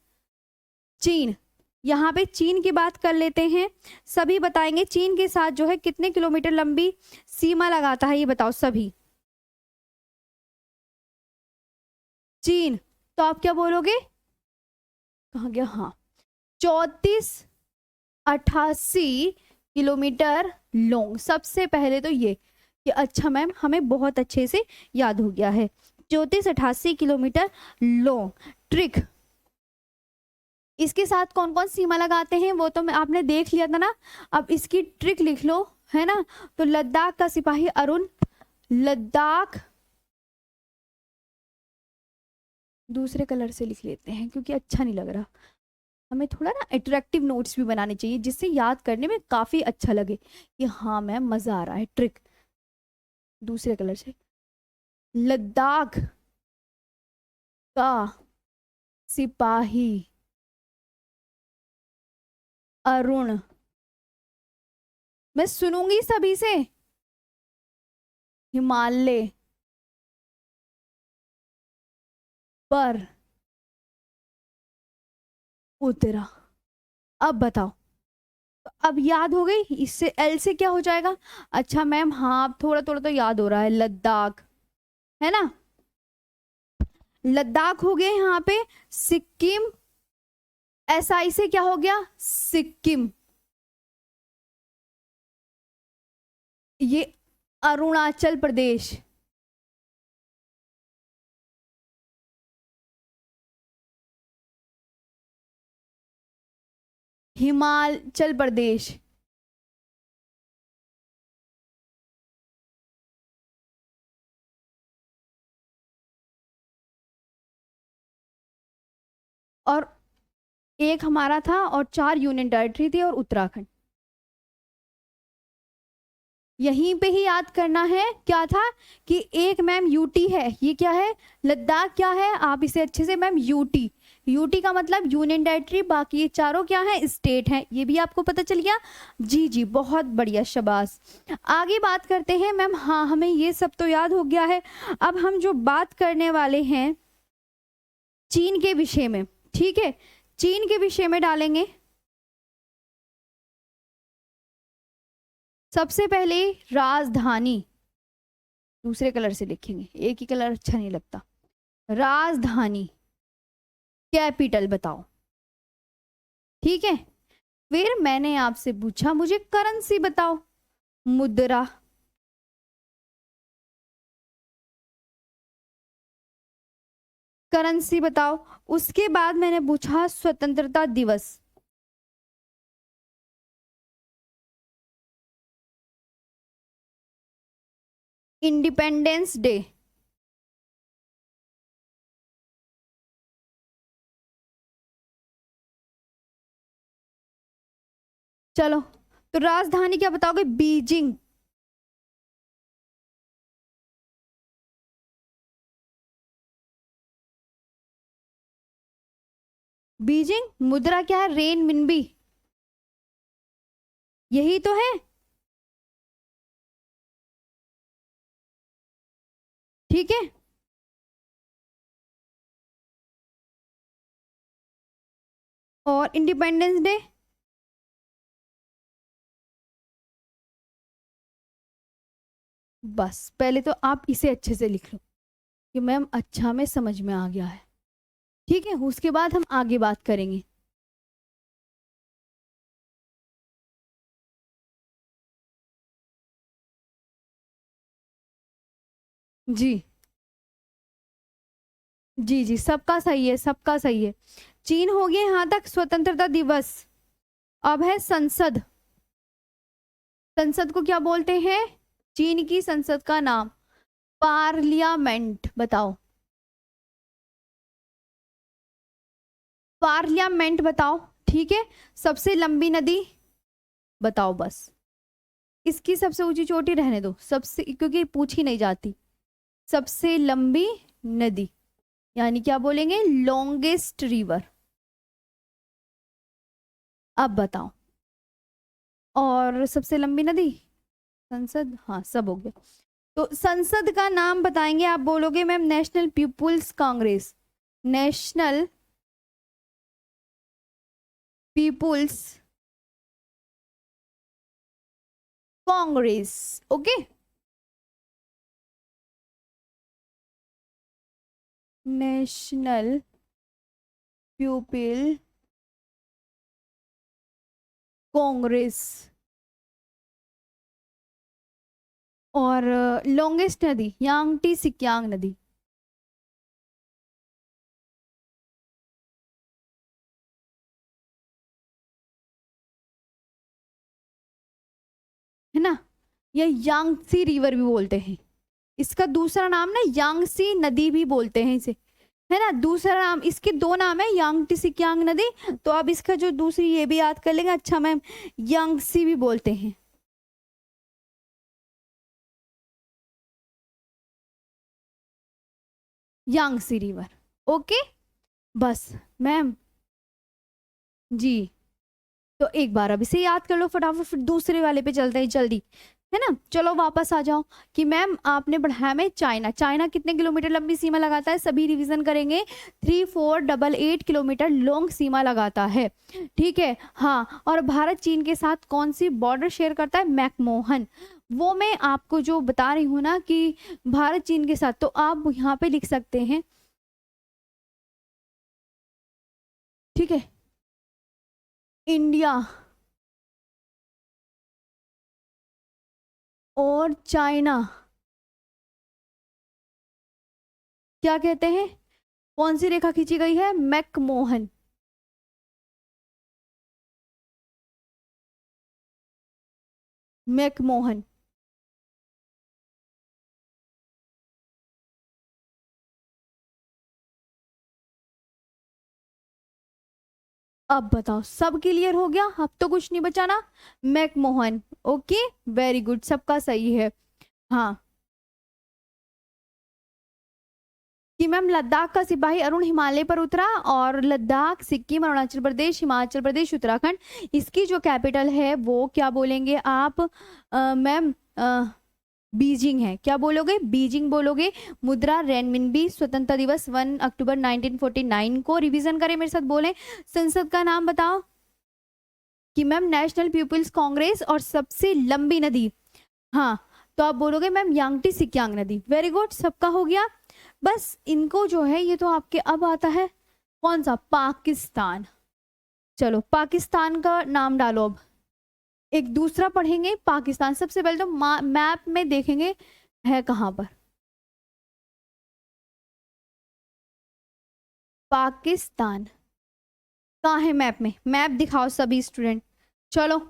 चीन, यहाँ पे चीन की बात कर लेते हैं, सभी बताएंगे चीन के साथ जो है कितने किलोमीटर लंबी सीमा लगाता है, ये बताओ सभी। चीन, तो आप क्या बोलोगे, कहाँ गया, हाँ 3488 किलोमीटर लॉन्ग। सबसे पहले तो ये कि अच्छा मैम हमें बहुत अच्छे से याद हो गया है, 3488 किलोमीटर लॉन्ग। ट्रिक, इसके साथ कौन कौन सीमा लगाते हैं वो तो मैं आपने देख लिया था ना, अब इसकी ट्रिक लिख लो, है ना। तो लद्दाख का सिपाही अरुण, लद्दाख दूसरे कलर से लिख लेते हैं क्योंकि अच्छा नहीं लग रहा, हमें थोड़ा ना अट्रैक्टिव नोट्स भी बनाने चाहिए जिससे याद करने में काफी अच्छा लगे कि हाँ मैम मजा आ रहा है। ट्रिक दूसरे कलर से, लद्दाख का सिपाही अरुण, मैं सुनूंगी सभी से, हिमालय पर उतरा। अब बताओ, अब याद हो गई, इससे एल से क्या हो जाएगा, अच्छा मैम हाँ अब थोड़ा थोड़ा तो याद हो रहा है, लद्दाख है ना, लद्दाख हो गया यहाँ पे, सिक्किम, एसआई से क्या हो गया, सिक्किम, ये अरुणाचल प्रदेश, हिमाचल प्रदेश, और एक हमारा था और 4 यूनियन टेरिटरी थी और उत्तराखंड। यहीं पे ही याद करना है। क्या था कि एक मैम यूटी है, ये क्या है, लद्दाख क्या है, आप इसे अच्छे से मैम यूटी, यूटी का मतलब यूनियन टेरिटरी, बाकी ये चारों क्या है, स्टेट हैं, ये भी आपको पता चल गया। जी जी बहुत बढ़िया, शाबाश। आगे बात करते हैं मैम, हाँ हमें ये सब तो याद हो गया है। अब हम जो बात करने वाले हैं चीन के विषय में, ठीक है, चीन के विषय में डालेंगे। सबसे पहले राजधानी, दूसरे कलर से लिखेंगे, एक ही कलर अच्छा नहीं लगता। राजधानी, कैपिटल बताओ, ठीक है। फिर मैंने आपसे पूछा मुझे करेंसी बताओ, मुद्रा, करेंसी बताओ। उसके बाद मैंने पूछा स्वतंत्रता दिवस, इंडिपेंडेंस डे। चलो, तो राजधानी क्या बताओगे, बीजिंग। बीजिंग, मुद्रा क्या है, रेन मिनबी, यही तो है, ठीक है। और इंडिपेंडेंस डे, बस पहले तो आप इसे अच्छे से लिख लो कि मैम अच्छा में समझ में आ गया है, ठीक है। उसके बाद हम आगे बात करेंगे। जी जी जी सबका सही है, सबका सही है। चीन हो गया यहाँ तक स्वतंत्रता दिवस। अब है संसद, संसद को क्या बोलते हैं, चीन की संसद का नाम, पार्लियामेंट बताओ, पार्लियामेंट बताओ, ठीक है। सबसे लंबी नदी बताओ, बस इसकी सबसे ऊंची चोटी रहने दो, सबसे, क्योंकि पूछी नहीं जाती। सबसे लंबी नदी यानी क्या बोलेंगे, लॉन्गेस्ट रिवर। अब बताओ, और सबसे लंबी नदी, संसद, हाँ सब हो गया। तो संसद का नाम बताएंगे, आप बोलोगे ma'am national people's congress, national people's congress, okay. National people congress. और लॉन्गेस्ट नदी यांगटी सिक्यांग नदी, है ना, या यांगसी रिवर भी बोलते हैं, इसका दूसरा नाम ना यांगसी नदी भी बोलते हैं इसे, है ना, दूसरा नाम, इसके दो नाम है, यांगटी सिक्यांग नदी। तो अब इसका जो दूसरी ये भी याद कर लेंगे, अच्छा मैम यांगसी भी बोलते हैं, यांगसी रिवर, ओके। बस मैम, जी, तो एक बार अब इसे याद कर लो फटाफट, फिर दूसरे वाले पे चलते हैं जल्दी, है ना। चलो वापस आ जाओ कि मैम आपने पढ़ाया में चाइना, चाइना कितने किलोमीटर लंबी सीमा लगाता है, सभी रिवीजन करेंगे, 3488 किलोमीटर लॉन्ग सीमा लगाता है, ठीक है। हाँ, और भारत चीन के साथ कौन सी बॉर्डर शेयर करता है, मैकमोहन, वो मैं आपको जो बता रही हूँ ना कि भारत चीन के साथ, तो आप यहाँ पे लिख सकते हैं, ठीक है। इंडिया और चाइना क्या कहते हैं, कौन सी रेखा खींची गई है, मैकमोहन, मैकमोहन, अब बताओ सब क्लियर हो गया, अब तो कुछ नहीं बचा ना। मैकमोहन, ओके वेरी गुड, सबका सही है। हाँ कि मैम लद्दाख का सिपाही अरुण हिमालय पर उतरा, और लद्दाख सिक्किम अरुणाचल प्रदेश हिमाचल प्रदेश उत्तराखंड, इसकी जो कैपिटल है वो क्या बोलेंगे आप मैम? बीजिंग है, क्या बोलोगे? बीजिंग बोलोगे। मुद्रा रेनमिनबी। स्वतंत्रता दिवस 1 अक्टूबर 1949 को। रिवीजन करें मेरे साथ, बोले संसद का नाम बताओ। कि मैम नेशनल पीपुल्स कांग्रेस। और सबसे लंबी नदी, हाँ तो आप बोलोगे मैम यांगटी सिक्यांग नदी। वेरी गुड, सबका हो गया। बस इनको जो है ये तो आपके अब आता है कौन सा? पाकिस्तान। चलो पाकिस्तान का नाम डालो। अब एक दूसरा पढ़ेंगे पाकिस्तान। सबसे पहले तो मैप में देखेंगे है कहां पर पाकिस्तान। कहाँ है मैप में? मैप दिखाओ सभी स्टूडेंट, चलो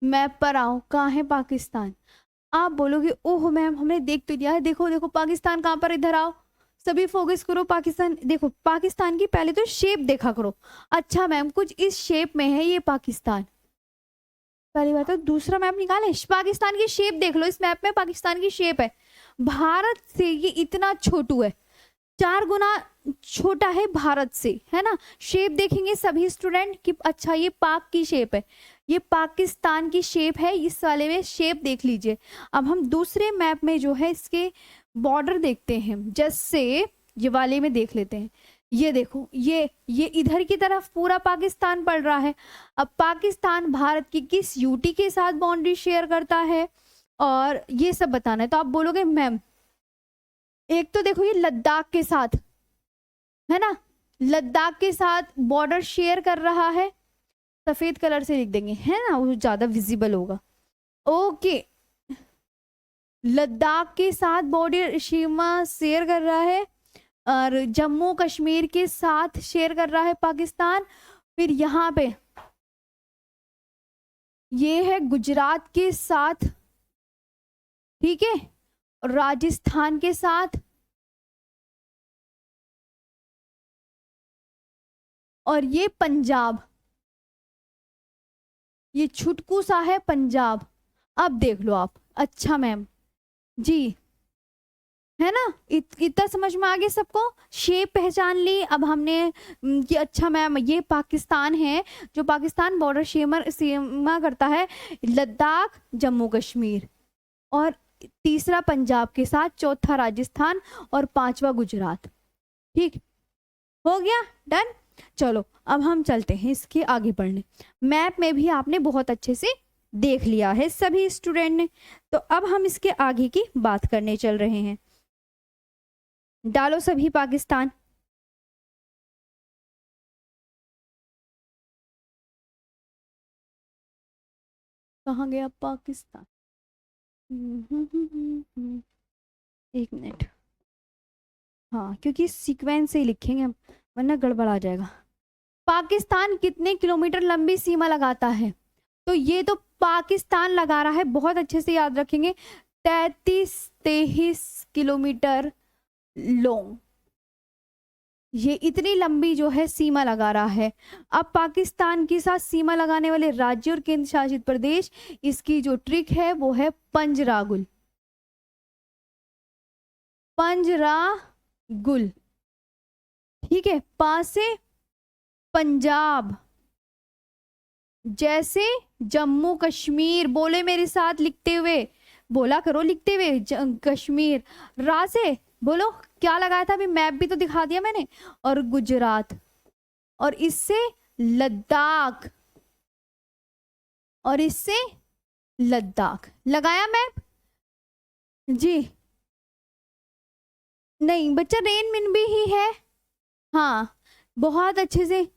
मैप पर आओ। कहाँ है पाकिस्तान? आप बोलोगे ओह मैम हमने देख तो दिया है, देखो देखो पाकिस्तान कहाँ पर, इधर आओ सभी फोकस करो। पाकिस्तान देखो, पाकिस्तान की पहले तो शेप देखा करो। अच्छा मैम कुछ इस शेप में है ये पाकिस्तान। पहली बात तो दूसरा मैप निकाले, पाकिस्तान की शेप देख लो। इस मैप में पाकिस्तान की शेप है, भारत से ये इतना छोटू है, 4 गुना छोटा है भारत से, है ना। शेप देखेंगे सभी स्टूडेंट कि अच्छा ये पाक की शेप है, ये पाकिस्तान की शेप है। इस वाले में शेप देख लीजिए। अब हम दूसरे मैप में जो है इसके बॉर्डर देखते हैं, जैसे ये वाले में देख लेते हैं। ये देखो ये इधर की तरफ पूरा पाकिस्तान पड़ रहा है। अब पाकिस्तान भारत की किस यूटी के साथ बाउंड्री शेयर करता है और ये सब बताना है। तो आप बोलोगे मैम एक तो देखो ये लद्दाख के साथ, है ना, लद्दाख के साथ बॉर्डर शेयर कर रहा है। सफेद कलर से लिख देंगे, है ना, वो ज्यादा विजिबल होगा। ओके, लद्दाख के साथ बॉर्डर सीमा शेयर कर रहा है, और जम्मू कश्मीर के साथ शेयर कर रहा है पाकिस्तान। फिर यहाँ पे ये है गुजरात के साथ, ठीक है, और राजस्थान के साथ, और ये पंजाब, ये छुटकू सा है पंजाब। अब देख लो आप। अच्छा मैम जी, है ना, इतना समझ में आ गया सबको? शेप पहचान ली अब हमने कि अच्छा मैम ये पाकिस्तान है, जो पाकिस्तान बॉर्डर सीमा करता है लद्दाख जम्मू कश्मीर, और तीसरा पंजाब के साथ, चौथा राजस्थान, और पांचवा गुजरात। ठीक हो गया, डन। चलो अब हम चलते हैं इसके आगे पढ़ने। मैप में भी आपने बहुत अच्छे से देख लिया है सभी स्टूडेंट ने, तो अब हम इसके आगे की बात करने चल रहे हैं। डालो सभी पाकिस्तान। कहाँ गया पाकिस्तान? एक मिनट, हाँ क्योंकि सीक्वेंस से ही लिखेंगे हम वरना गड़बड़ आ जाएगा। पाकिस्तान कितने किलोमीटर लंबी सीमा लगाता है? तो ये तो पाकिस्तान लगा रहा है, बहुत अच्छे से याद रखेंगे, 33-23 किलोमीटर लॉन्ग। ये इतनी लंबी जो है सीमा लगा रहा है। अब पाकिस्तान के साथ सीमा लगाने वाले राज्य और केंद्र शासित प्रदेश, इसकी जो ट्रिक है वो है पंजरागुल। पंजरागुल, ठीक है। पास से पंजाब, जैसे जम्मू कश्मीर, बोले मेरे साथ लिखते हुए, बोला करो लिखते हुए, कश्मीर। रा से बोलो क्या लगाया था अभी, मैप भी तो दिखा दिया मैंने, और गुजरात, और इससे लद्दाख, और इससे लद्दाख। लगाया मैप जी? नहीं बच्चा, रेन मिन भी ही है, हाँ बहुत अच्छे से,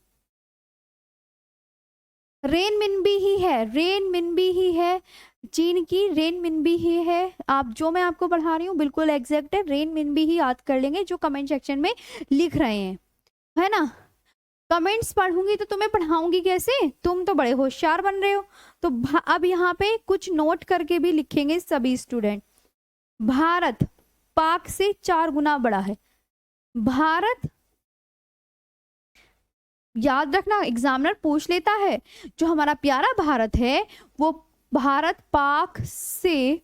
रेन मिन भी ही है, रेन मिन भी ही है, चीन की रेन मिन भी ही है। आप जो मैं आपको पढ़ा रही हूँ बिल्कुल एग्जैक्ट है, रेन मिन भी ही याद कर लेंगे जो कमेंट सेक्शन में लिख रहे हैं, है ना। कमेंट्स पढ़ूंगी तो तुम्हें पढ़ाऊंगी कैसे, तुम तो बड़े होशियार बन रहे हो। तो अब यहाँ पे कुछ नोट करके भी लिखेंगे सभी स्टूडेंट। भारत पाक से 4 गुना बड़ा है। भारत याद रखना, एग्जामिनर पूछ लेता है। जो हमारा प्यारा भारत है वो भारत पाक से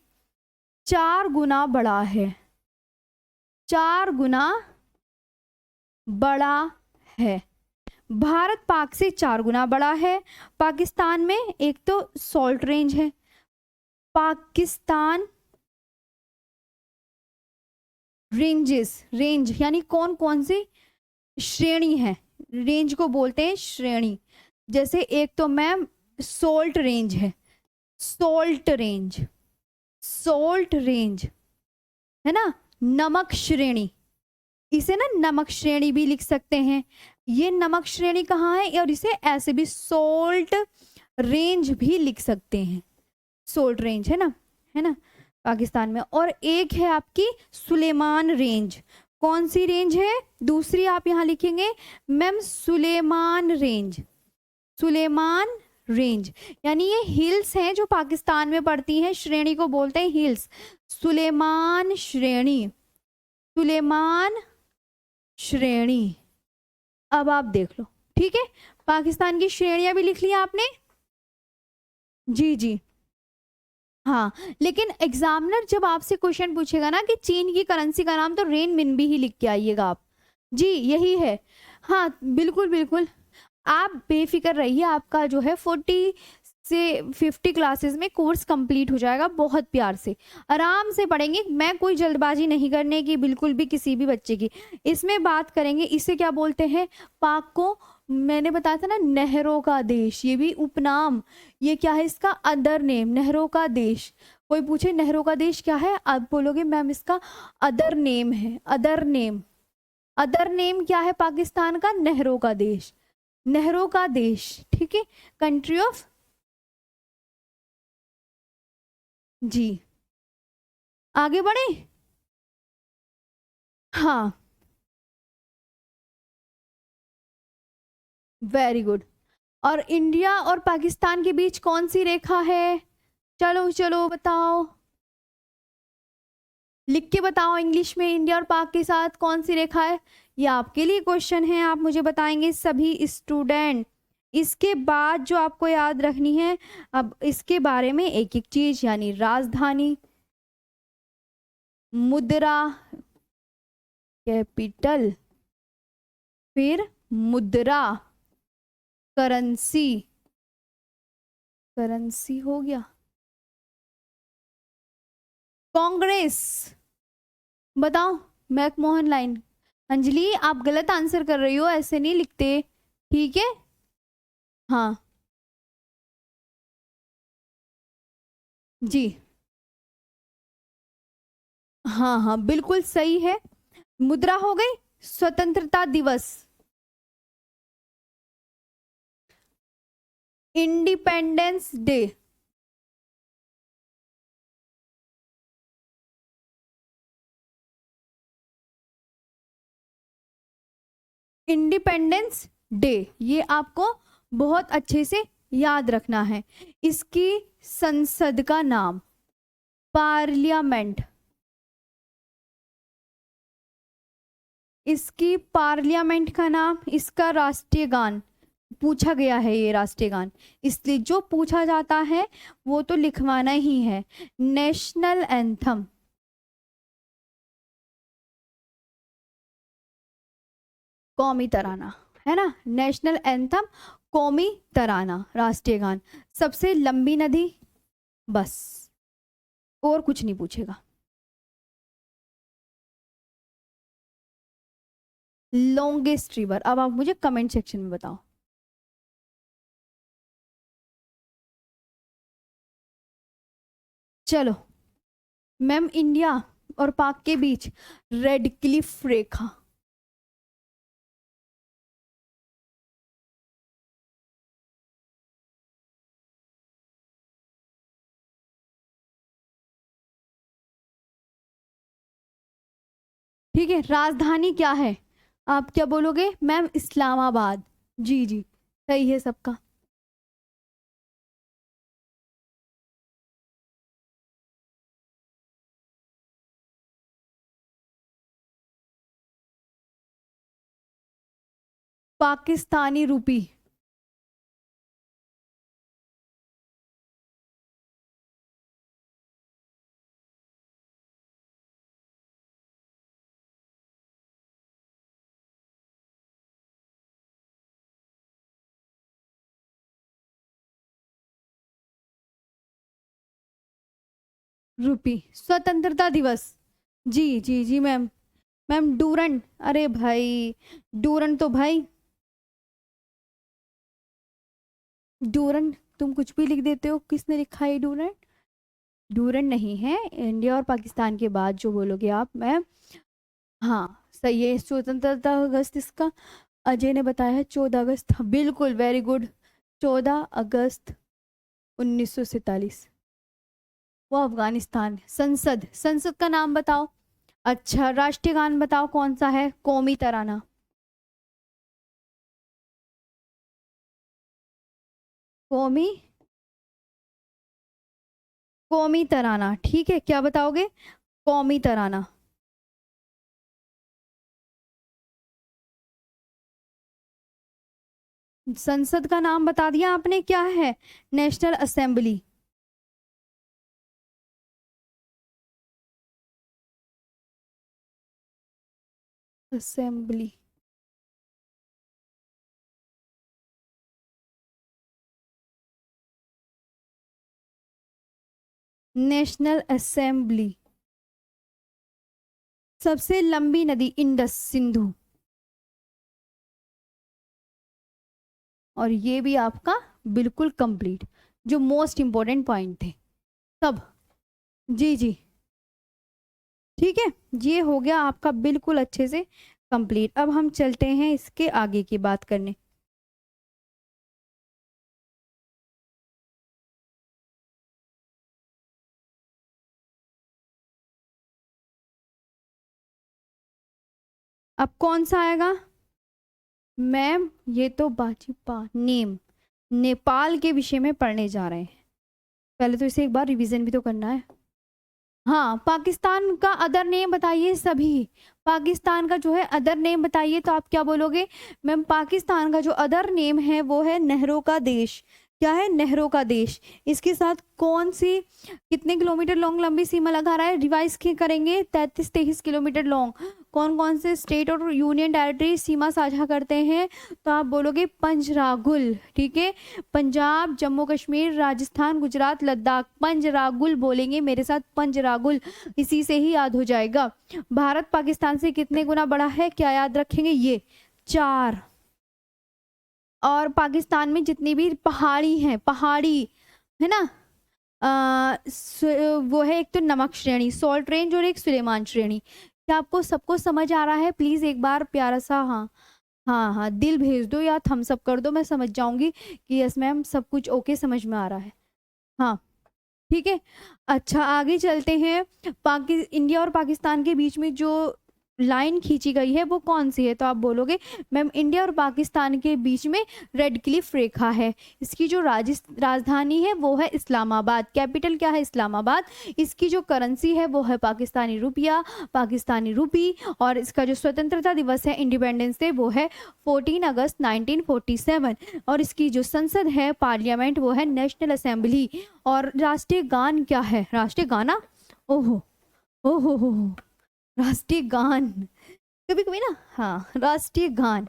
4 गुना बड़ा है, 4 गुना बड़ा है। भारत पाक से 4 गुना बड़ा है। पाकिस्तान में एक तो सॉल्ट रेंज है, पाकिस्तान रेंजेस, रेंज यानी कौन कौन सी श्रेणी है, रेंज को बोलते हैं श्रेणी। जैसे एक तो मैम सोल्ट रेंज है, सोल्ट रेंज, सोल्ट रेंज है ना। नमक श्रेणी, इसे ना नमक श्रेणी भी लिख सकते हैं। ये नमक श्रेणी कहाँ है, और इसे ऐसे भी सोल्ट रेंज भी लिख सकते हैं, सोल्ट रेंज है ना पाकिस्तान में। और एक है आपकी सुलेमान रेंज। कौन सी रेंज है, दूसरी आप यहाँ लिखेंगे ma'am Sulaiman range, Sulaiman range. यानी ये हिल्स हैं जो पाकिस्तान में पड़ती हैं, श्रेणी को बोलते हैं हिल्स, सुलेमान श्रेणी, सुलेमान श्रेणी। अब आप देख लो, ठीक है, पाकिस्तान की श्रेणियां भी लिख लिया आपने। जी जी हाँ, लेकिन एग्जामिनर जब आपसे क्वेश्चन पूछेगा ना कि चीन की करेंसी का नाम, तो रेन मिनबी ही लिख के आइएगा आप। जी यही है, हाँ बिल्कुल बिल्कुल, आप बेफिक्र रहिए, आपका जो है 40 से 50 क्लासेस में कोर्स कंप्लीट हो जाएगा। बहुत प्यार से आराम से पढ़ेंगे, मैं कोई जल्दबाजी नहीं करने की बिल्कुल भी किसी भी बच्चे की। इसमें बात करेंगे, इसे क्या बोलते हैं, पाक को मैंने बताया था ना नहरों का देश, ये भी उपनाम। ये क्या है इसका, अदर नेम, नहरों का देश। कोई पूछे नहरों का देश क्या है, आप बोलोगे मैम इसका अदर नेम है, अदर नेम। अदर नेम क्या है पाकिस्तान का, नहरों का देश, नहरों का देश, ठीक है, कंट्री ऑफ। जी आगे बढ़े, हाँ वेरी गुड। और इंडिया और पाकिस्तान के बीच कौन सी रेखा है, चलो चलो बताओ, लिख के बताओ इंग्लिश में, इंडिया और पाक के साथ कौन सी रेखा है। ये आपके लिए क्वेश्चन है, आप मुझे बताएंगे सभी स्टूडेंट। इसके बाद जो आपको याद रखनी है, अब इसके बारे में एक एक चीज, यानी राजधानी, मुद्रा, कैपिटल, फिर मुद्रा, करेंसी, करेंसी हो गया, कांग्रेस, बताओ मैकमोहन लाइन। अंजलि आप गलत आंसर कर रही हो, ऐसे नहीं लिखते, ठीक है। हाँ जी हाँ हाँ बिल्कुल सही है। मुद्रा हो गई, स्वतंत्रता दिवस, इंडिपेंडेंस डे, इंडिपेंडेंस डे, ये आपको बहुत अच्छे से याद रखना है। इसकी संसद का नाम पार्लियामेंट, इसकी पार्लियामेंट का नाम, इसका राष्ट्रीय गान पूछा गया है, ये राष्ट्रीय गान, इसलिए जो पूछा जाता है वो तो लिखवाना ही है। नेशनल एंथम, कौमी तराना, है ना, नेशनल एंथम, कौमी तराना, राष्ट्रीय गान। सबसे लंबी नदी, बस और कुछ नहीं पूछेगा। लॉन्गेस्ट रिवर, अब आप मुझे कमेंट सेक्शन में बताओ। चलो मैम, इंडिया और पाक के बीच रेड क्लिफ रेखा, ठीक है। राजधानी क्या है, आप क्या बोलोगे मैम, इस्लामाबाद। जी जी सही है सबका। पाकिस्तानी रूपी। रूपी। स्वतंत्रता दिवस। जी जी जी मैम। Ma'am Durand. अरे भाई, डूरन तो भाई, डूरन तुम कुछ भी लिख देते हो, किसने लिखा है डूरन? डूरन नहीं है, इंडिया और पाकिस्तान के बाद जो बोलोगे आप मैम। हाँ सही है, स्वतंत्रता अगस्त इसका। अजय ने बताया है 14 अगस्त, हाँ, बिल्कुल वेरी गुड। 14 अगस्त 1947। वो अफगानिस्तान। संसद, संसद का नाम बताओ। अच्छा, राष्ट्रीय गान बताओ कौन सा है? कौमी तराना। कौमी, कौमी तराना, ठीक है, क्या बताओगे? कौमी तराना। संसद का नाम बता दिया आपने, क्या है? National assembly. Assembly. National assembly. सबसे लंबी नदी इंडस, सिंधु। और ये भी आपका बिल्कुल कंप्लीट, जो मोस्ट इंपॉर्टेंट पॉइंट थे सब। जी जी, ठीक है, ये हो गया आपका बिल्कुल अच्छे से कंप्लीट। अब हम चलते हैं इसके आगे की बात करने। अब कौन सा आएगा मैम? ये तो बाजीपा नेम, नेपाल के विषय में पढ़ने जा रहे हैं। पहले तो इसे एक बार रिवीजन भी तो करना है। हाँ, पाकिस्तान का अदर नेम बताइए सभी। पाकिस्तान का जो है अदर नेम बताइए, तो आप क्या बोलोगे मैम? पाकिस्तान का जो अदर नेम है वो है नहरों का देश। क्या है? नहरों का देश। इसके साथ कौन सी, कितने किलोमीटर लॉन्ग लंबी सीमा लगा रहा है? रिवाइज करेंगे, 33-23 किलोमीटर लॉन्ग। कौन कौन से स्टेट और यूनियन टेरिटरी सीमा साझा करते हैं? तो आप बोलोगे पंजरागुल, ठीक है। पंजाब, जम्मू कश्मीर, राजस्थान, गुजरात, लद्दाख। पंजरागुल बोलेंगे मेरे साथ, पंजरागुल, इसी से ही याद हो जाएगा। भारत पाकिस्तान से कितने गुना बड़ा है, क्या याद रखेंगे? ये 4। और पाकिस्तान में जितनी भी पहाड़ी हैं, पहाड़ी है ना, वो है एक तो नमक श्रेणी, सॉल्ट रेंज, और एक सुलेमान श्रेणी। क्या आपको सबको समझ आ रहा है? प्लीज एक बार प्यारा सा हाँ, हाँ हाँ दिल भेज दो या थम्स अप कर दो, मैं समझ जाऊंगी कि यस मैम सब कुछ ओके, समझ में आ रहा है। हाँ, ठीक है। अच्छा, आगे चलते हैं। इंडिया और पाकिस्तान के बीच में जो लाइन खींची गई है वो कौन सी है? तो आप बोलोगे मैम इंडिया और पाकिस्तान के बीच में रेड क्लिफ रेखा है। इसकी जो राजधानी है वो है इस्लामाबाद, कैपिटल क्या है? इस्लामाबाद। इसकी जो करेंसी है वो है पाकिस्तानी रुपया, पाकिस्तानी रूपी। और इसका जो स्वतंत्रता दिवस है, इंडिपेंडेंस डे, वो है 14 अगस्त 1947। और इसकी जो संसद है, पार्लियामेंट, वो है नेशनल असेंबली। और राष्ट्रीय गान क्या है? राष्ट्रीय गाना, ओहो ओहो हो, राष्ट्रीय गान, कभी कभी ना, हाँ राष्ट्रीय गान।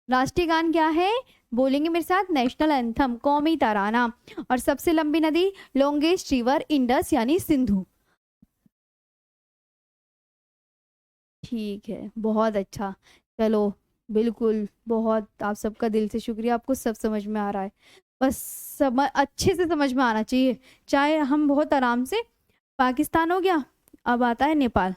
राष्ट्रीय गान क्या है? बोलेंगे मेरे साथ, नेशनल एंथम, कौमी तराना। और सबसे लंबी नदी, लॉन्गेस्ट रिवर, इंडस यानी सिंधु। ठीक है, बहुत अच्छा। चलो, बिल्कुल, बहुत आप सबका दिल से शुक्रिया, आपको सब समझ में आ रहा है। बस समझ अच्छे से समझ में आना चाहिए, चाहे हम बहुत आराम से। पाकिस्तान हो गया, अब आता है नेपाल।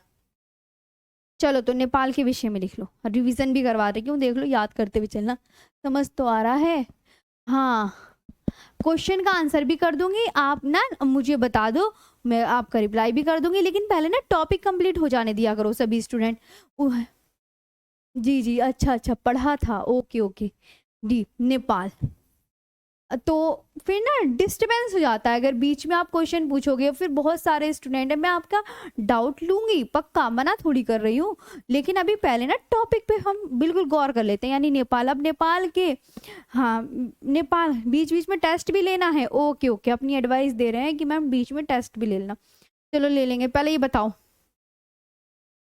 चलो, तो नेपाल के विषय में लिख लो, रिवीजन भी करवा रही हूँ, देख लो, याद करते हुए चलना। समझ तो आ रहा है? हाँ, क्वेश्चन का आंसर भी कर दूंगी, आप ना मुझे बता दो, मैं आपका रिप्लाई भी कर दूंगी, लेकिन पहले ना टॉपिक कंप्लीट हो जाने दिया करो सभी स्टूडेंट। जी जी, अच्छा अच्छा, पढ़ा था, ओके ओके। डी नेपाल। तो फिर ना डिस्टर्बेंस हो जाता है। अगर बीच में आप क्वेश्चन पूछोगे, फिर बहुत सारे स्टूडेंट है, मैं आपका डाउट लूंगी पक्का, मना थोड़ी कर रही हूँ। लेकिन अभी पहले ना टॉपिक पे हम बिल्कुल गौर कर लेते हैं, यानी नेपाल। अब नेपाल के, हाँ नेपाल, बीच बीच में टेस्ट भी लेना है। ओके ओके, अपनी एडवाइस दे रहे हैं कि मैम बीच में टेस्ट भी ले लेना। चलो ले लेंगे। पहले ये बताओ,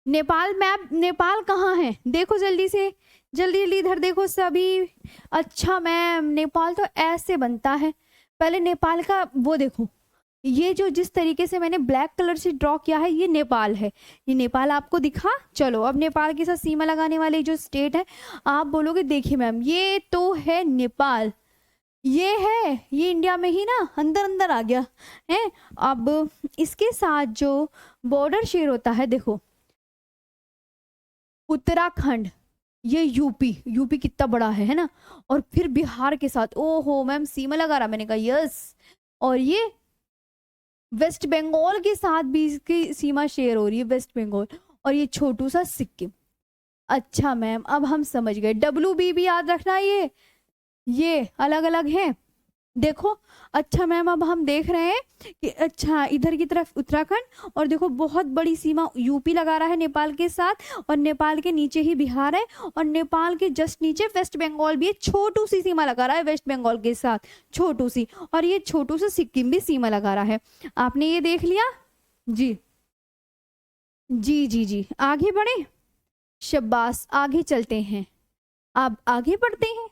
नेपाल मैप, नेपाल कहाँ है? देखो जल्दी से, जल्दी जल्दी इधर देखो सभी। अच्छा मैम, नेपाल तो ऐसे बनता है। पहले नेपाल का वो देखो, ये जो जिस तरीके से मैंने ब्लैक कलर से ड्रॉ किया है, ये नेपाल है। ये नेपाल आपको दिखा? चलो अब नेपाल के साथ सीमा लगाने वाली जो स्टेट है, आप बोलोगे देखिए मैम ये तो है नेपाल, ये है, ये इंडिया में ही ना अंदर अंदर आ गया है। अब इसके साथ जो बॉर्डर शेयर होता है, देखो उत्तराखंड, ये यूपी, यूपी कितना बड़ा है ना। और फिर बिहार के साथ, ओहो मैम सीमा लगा रहा, मैंने कहा यस। और ये वेस्ट बंगाल के साथ भी इसकी सीमा शेयर हो रही है, वेस्ट बंगाल। और ये छोटू सा सिक्किम। अच्छा मैम अब हम समझ गए, डब्ल्यू बी भी याद रखना, ये अलग अलग है, देखो। अच्छा मैम अब हम देख रहे हैं कि अच्छा इधर की तरफ उत्तराखंड, और देखो बहुत बड़ी सीमा यूपी लगा रहा है नेपाल के साथ, और नेपाल के नीचे ही बिहार है, और नेपाल के जस्ट नीचे वेस्ट बंगाल भी है, छोटू सी सीमा लगा रहा है वेस्ट बंगाल के साथ, छोटू सी। और ये छोटू सा सिक्किम भी सीमा लगा रहा है। आपने ये देख लिया जी? जी जी जी, आगे बढ़े, शाबाश, आगे चलते हैं। अब आगे बढ़ते हैं।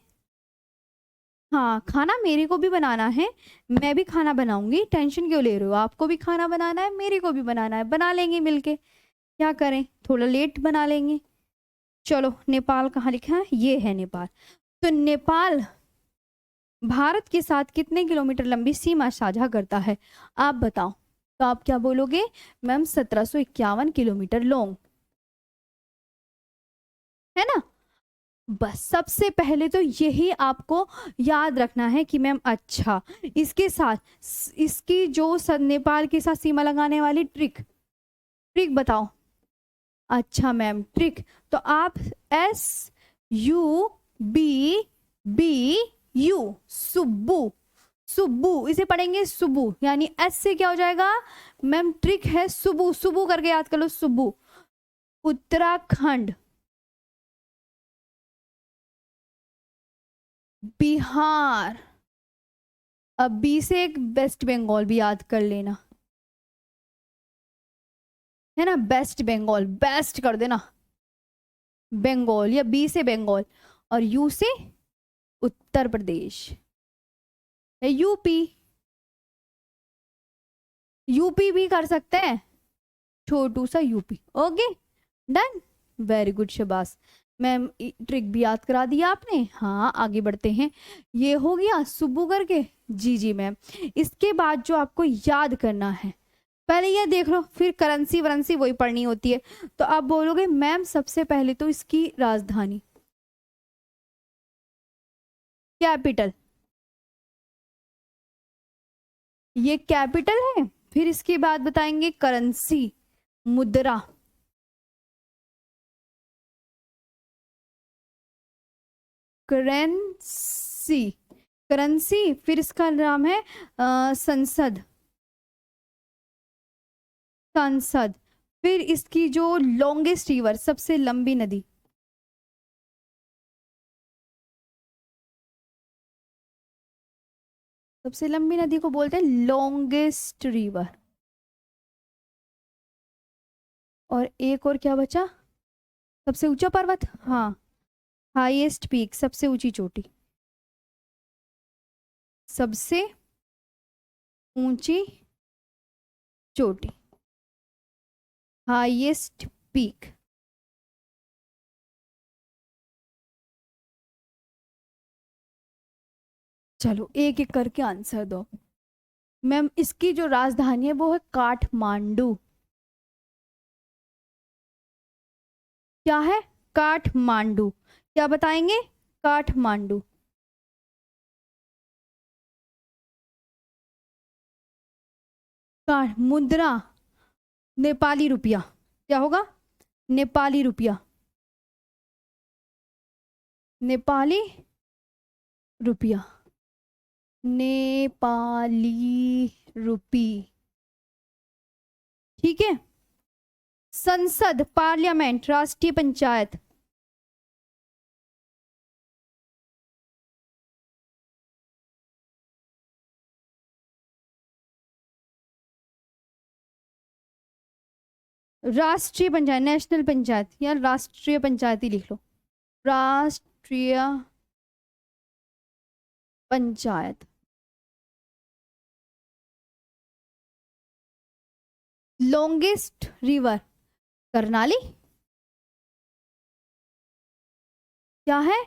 हाँ खाना मेरे को भी बनाना है, मैं भी खाना बनाऊंगी, टेंशन क्यों ले रहे हो? आपको भी खाना बनाना है, मेरे को भी बनाना है, बना लेंगे मिलके। क्या करें, थोड़ा लेट बना लेंगे। चलो नेपाल कहाँ लिखा है? ये है नेपाल। तो नेपाल भारत के साथ कितने किलोमीटर लंबी सीमा साझा करता है? आप बताओ। तो आप क्या बोलोगे? मैम 1751 किलोमीटर लॉन्ग, है ना। बस सबसे पहले तो यही आपको याद रखना है कि मैम अच्छा, इसके साथ इसकी जो नेपाल के साथ सीमा लगाने वाली ट्रिक, ट्रिक बताओ। अच्छा मैम ट्रिक, तो आप S U B B U, Subbu, Subbu इसे पढ़ेंगे सुब्बू, यानी एस से क्या हो जाएगा मैम? ट्रिक है सुब्बू, सुब्बू करके याद कर लो, सुब्बू। उत्तराखंड, बिहार, अब बी से एक वेस्ट बंगाल भी याद कर लेना, है ना, वेस्ट बंगाल, बेस्ट कर देना बंगाल, या बी से बंगाल, और यू से उत्तर प्रदेश, यूपी, यूपी भी कर सकते हैं, छोटू सा UP. Okay done, very good, शाबाश। मैम ट्रिक भी याद करा दिया आपने। हाँ आगे बढ़ते हैं, ये हो गया सुबह करके। जी जी मैम, इसके बाद जो आपको याद करना है, पहले ये देख लो, फिर करेंसी वरेंसी वही पढ़नी होती है। तो आप बोलोगे मैम सबसे पहले तो इसकी राजधानी, कैपिटल, ये कैपिटल है। फिर इसके बाद बताएंगे करेंसी, मुद्रा, करेंसी, करेंसी। फिर इसका नाम है संसद, संसद। फिर इसकी जो लॉन्गेस्ट रिवर, सबसे लंबी नदी, सबसे लंबी नदी को बोलते हैं लॉन्गेस्ट रिवर। और एक और क्या बचा? सबसे ऊंचा पर्वत, हाँ, हाईएस्ट पीक, सबसे ऊंची चोटी, सबसे ऊंची चोटी, हाईएस्ट पीक। चलो एक एक करके आंसर दो। मैम इसकी जो राजधानी है वो है काठमांडू। क्या है? काठमांडू। क्या बताएंगे? काठमांडू। काठ, मुद्रा, नेपाली रुपया, क्या होगा? नेपाली रुपया, नेपाली रुपया। नेपाली रुपी। ठीक है। संसद, पार्लियामेंट, राष्ट्रीय पंचायत। राष्ट्रीय पंचायत, नेशनल पंचायत या राष्ट्रीय पंचायत ही लिख लो। राष्ट्रीय पंचायत। Longest river, Karnali. क्या है?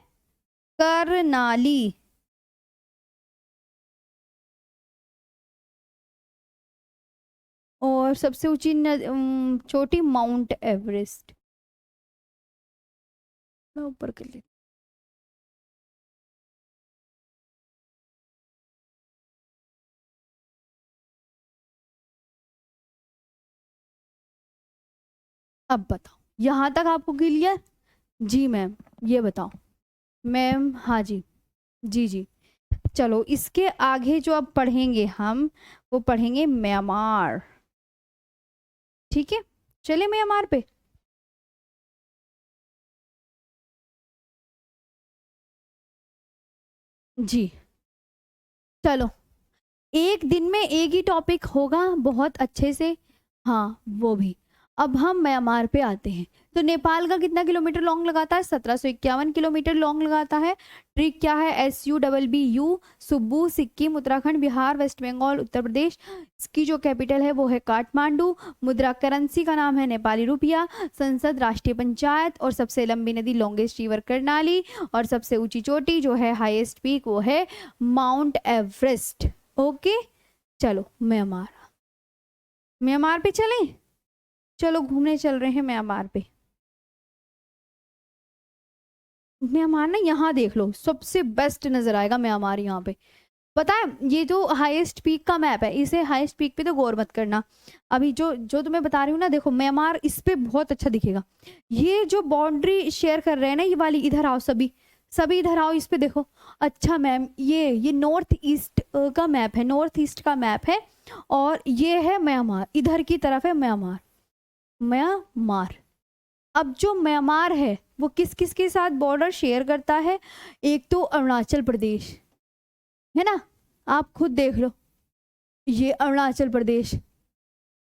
करनाली। और सबसे ऊंची चोटी माउंट एवरेस्ट। मैं ऊपर कर ली। अब बताओ, यहां तक आपको क्लियर? जी मैम, ये बताओ। मैम हाँ जी, जी जी। चलो इसके आगे जो अब पढ़ेंगे हम, वो पढ़ेंगे म्यांमार। ठीक है, चले म्यांमार पे। जी चलो, एक दिन में एक ही टॉपिक होगा बहुत अच्छे से। हाँ वो भी। अब हम म्यांमार पे आते हैं। तो नेपाल का कितना किलोमीटर लॉन्ग लगाता है? 1751 किलोमीटर लॉन्ग लगाता है। ट्रिक क्या है? SUBBU, Subbu, Sikkim, Uttarakhand, Bihar, waste Bengal, Uttar Pradesh. इसकी जो कैपिटल है वो है काठमांडू। मुद्रा करेंसी का नाम है नेपाली रुपया। संसद, राष्ट्रीय पंचायत, और सबसे लंबी नदी लॉन्गेस्ट रिवर करनाली, और सबसे ऊंची चोटी जो है हाईएस्ट पीक वो है माउंट एवरेस्ट। ओके, चलो म्यांमार। म्यांमार पे चलें? चलो घूमने चल रहे हैं म्यांमार पे। म्यांमार ना, यहाँ देख लो, सबसे बेस्ट नजर आएगा म्यांमार यहाँ पे। पता है, ये जो हाईएस्ट पीक का मैप है, इसे हाईएस्ट पीक पे तो गौर मत करना। अभी जो जो तुम्हें बता रही हूँ ना, देखो म्यांमार इस पे बहुत अच्छा दिखेगा। ये जो बाउंड्री शेयर कर रहे हैं ना, ये वाली, इधर आओ सभी, सभी इधर आओ, इस पे देखो। अच्छा मैम, ये नॉर्थ ईस्ट का मैप है, नॉर्थ ईस्ट का मैप है। और ये है म्यांमार, इधर की तरफ है म्यांमार। म्यांमार। अब जो म्यांमार है वो किस किस के साथ बॉर्डर शेयर करता है? एक तो अरुणाचल प्रदेश है ना, आप खुद देख लो, ये अरुणाचल प्रदेश।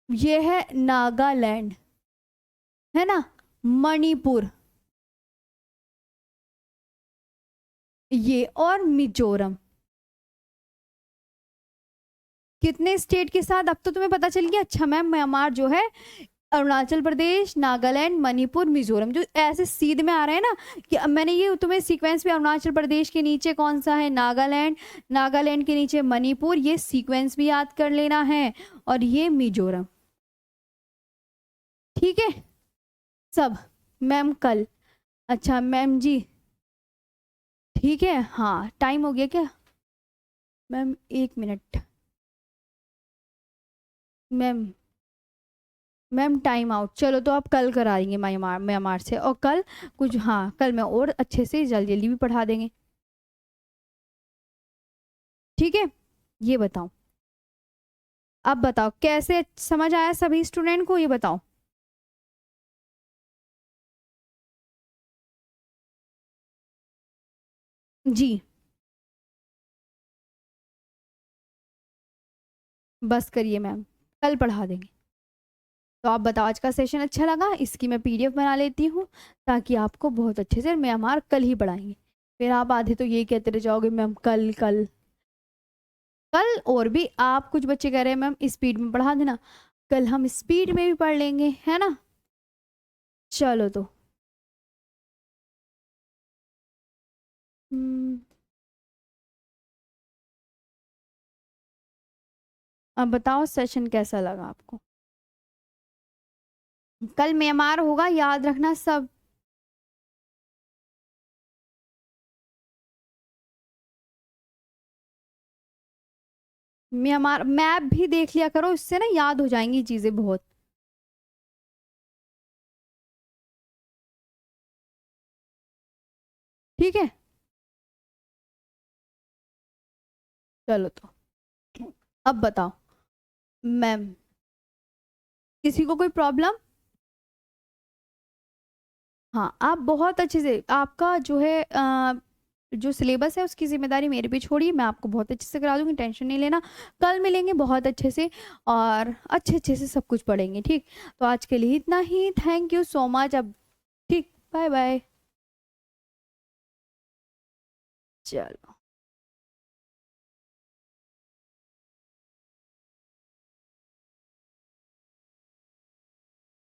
ये है नागालैंड, है ना, मणिपुर, ये और मिजोरम। कितने स्टेट के साथ? अब तो तुम्हें पता चल गया। अच्छा मैम, म्यांमार जो है अरुणाचल प्रदेश, नागालैंड, मणिपुर, मिजोरम, जो ऐसे सीध में आ रहे हैं ना, कि अब मैंने ये तुम्हें सीक्वेंस भी, अरुणाचल प्रदेश के नीचे कौन सा है? नागालैंड, नागालैंड के नीचे मणिपुर, ये सीक्वेंस भी याद कर लेना है। और ये मिजोरम। ठीक है सब। मैम कल। अच्छा मैम जी, ठीक है। हाँ टाइम हो गया क्या? Ma'am 1 minute. Ma'am, ma'am time out. चलो तो आप कल करा देंगे म्यांमार, म्यांमार से। और कल कुछ, हाँ कल मैं और अच्छे से जल्दी जल्दी भी पढ़ा देंगे। ठीक है, ये बताओ, अब बताओ कैसे समझ आया सभी स्टूडेंट को, ये बताओ। जी बस करिए मैम, कल पढ़ा देंगे। तो आप बताओ, आज का सेशन अच्छा लगा? इसकी मैं PDF बना लेती हूँ, ताकि आपको बहुत अच्छे से म्यांमार कल ही पढ़ाएंगे। फिर आप आधे तो यही कहते रह जाओगे मैम कल कल कल। और भी आप कुछ बच्चे कह रहे हैं मैम स्पीड में पढ़ा देना, कल हम स्पीड में भी पढ़ लेंगे, है ना। चलो तो हम्म, अब बताओ सेशन कैसा लगा आपको? कल म्यांमार होगा, याद रखना सब। म्यांमार मैप भी देख लिया करो, इससे ना याद हो जाएंगी चीजें बहुत। ठीक है। चलो तो अब बताओ मैम, किसी को कोई प्रॉब्लम? हाँ, आप बहुत अच्छे से, आपका जो है जो सिलेबस है उसकी जिम्मेदारी मेरे पे छोड़िए, मैं आपको बहुत अच्छे से करा दूंगी, टेंशन नहीं लेना। कल मिलेंगे बहुत अच्छे से और अच्छे अच्छे से सब कुछ पढ़ेंगे, ठीक? तो आज के लिए इतना ही, थैंक यू सो मच। अब ठीक, बाय बाय। चलो।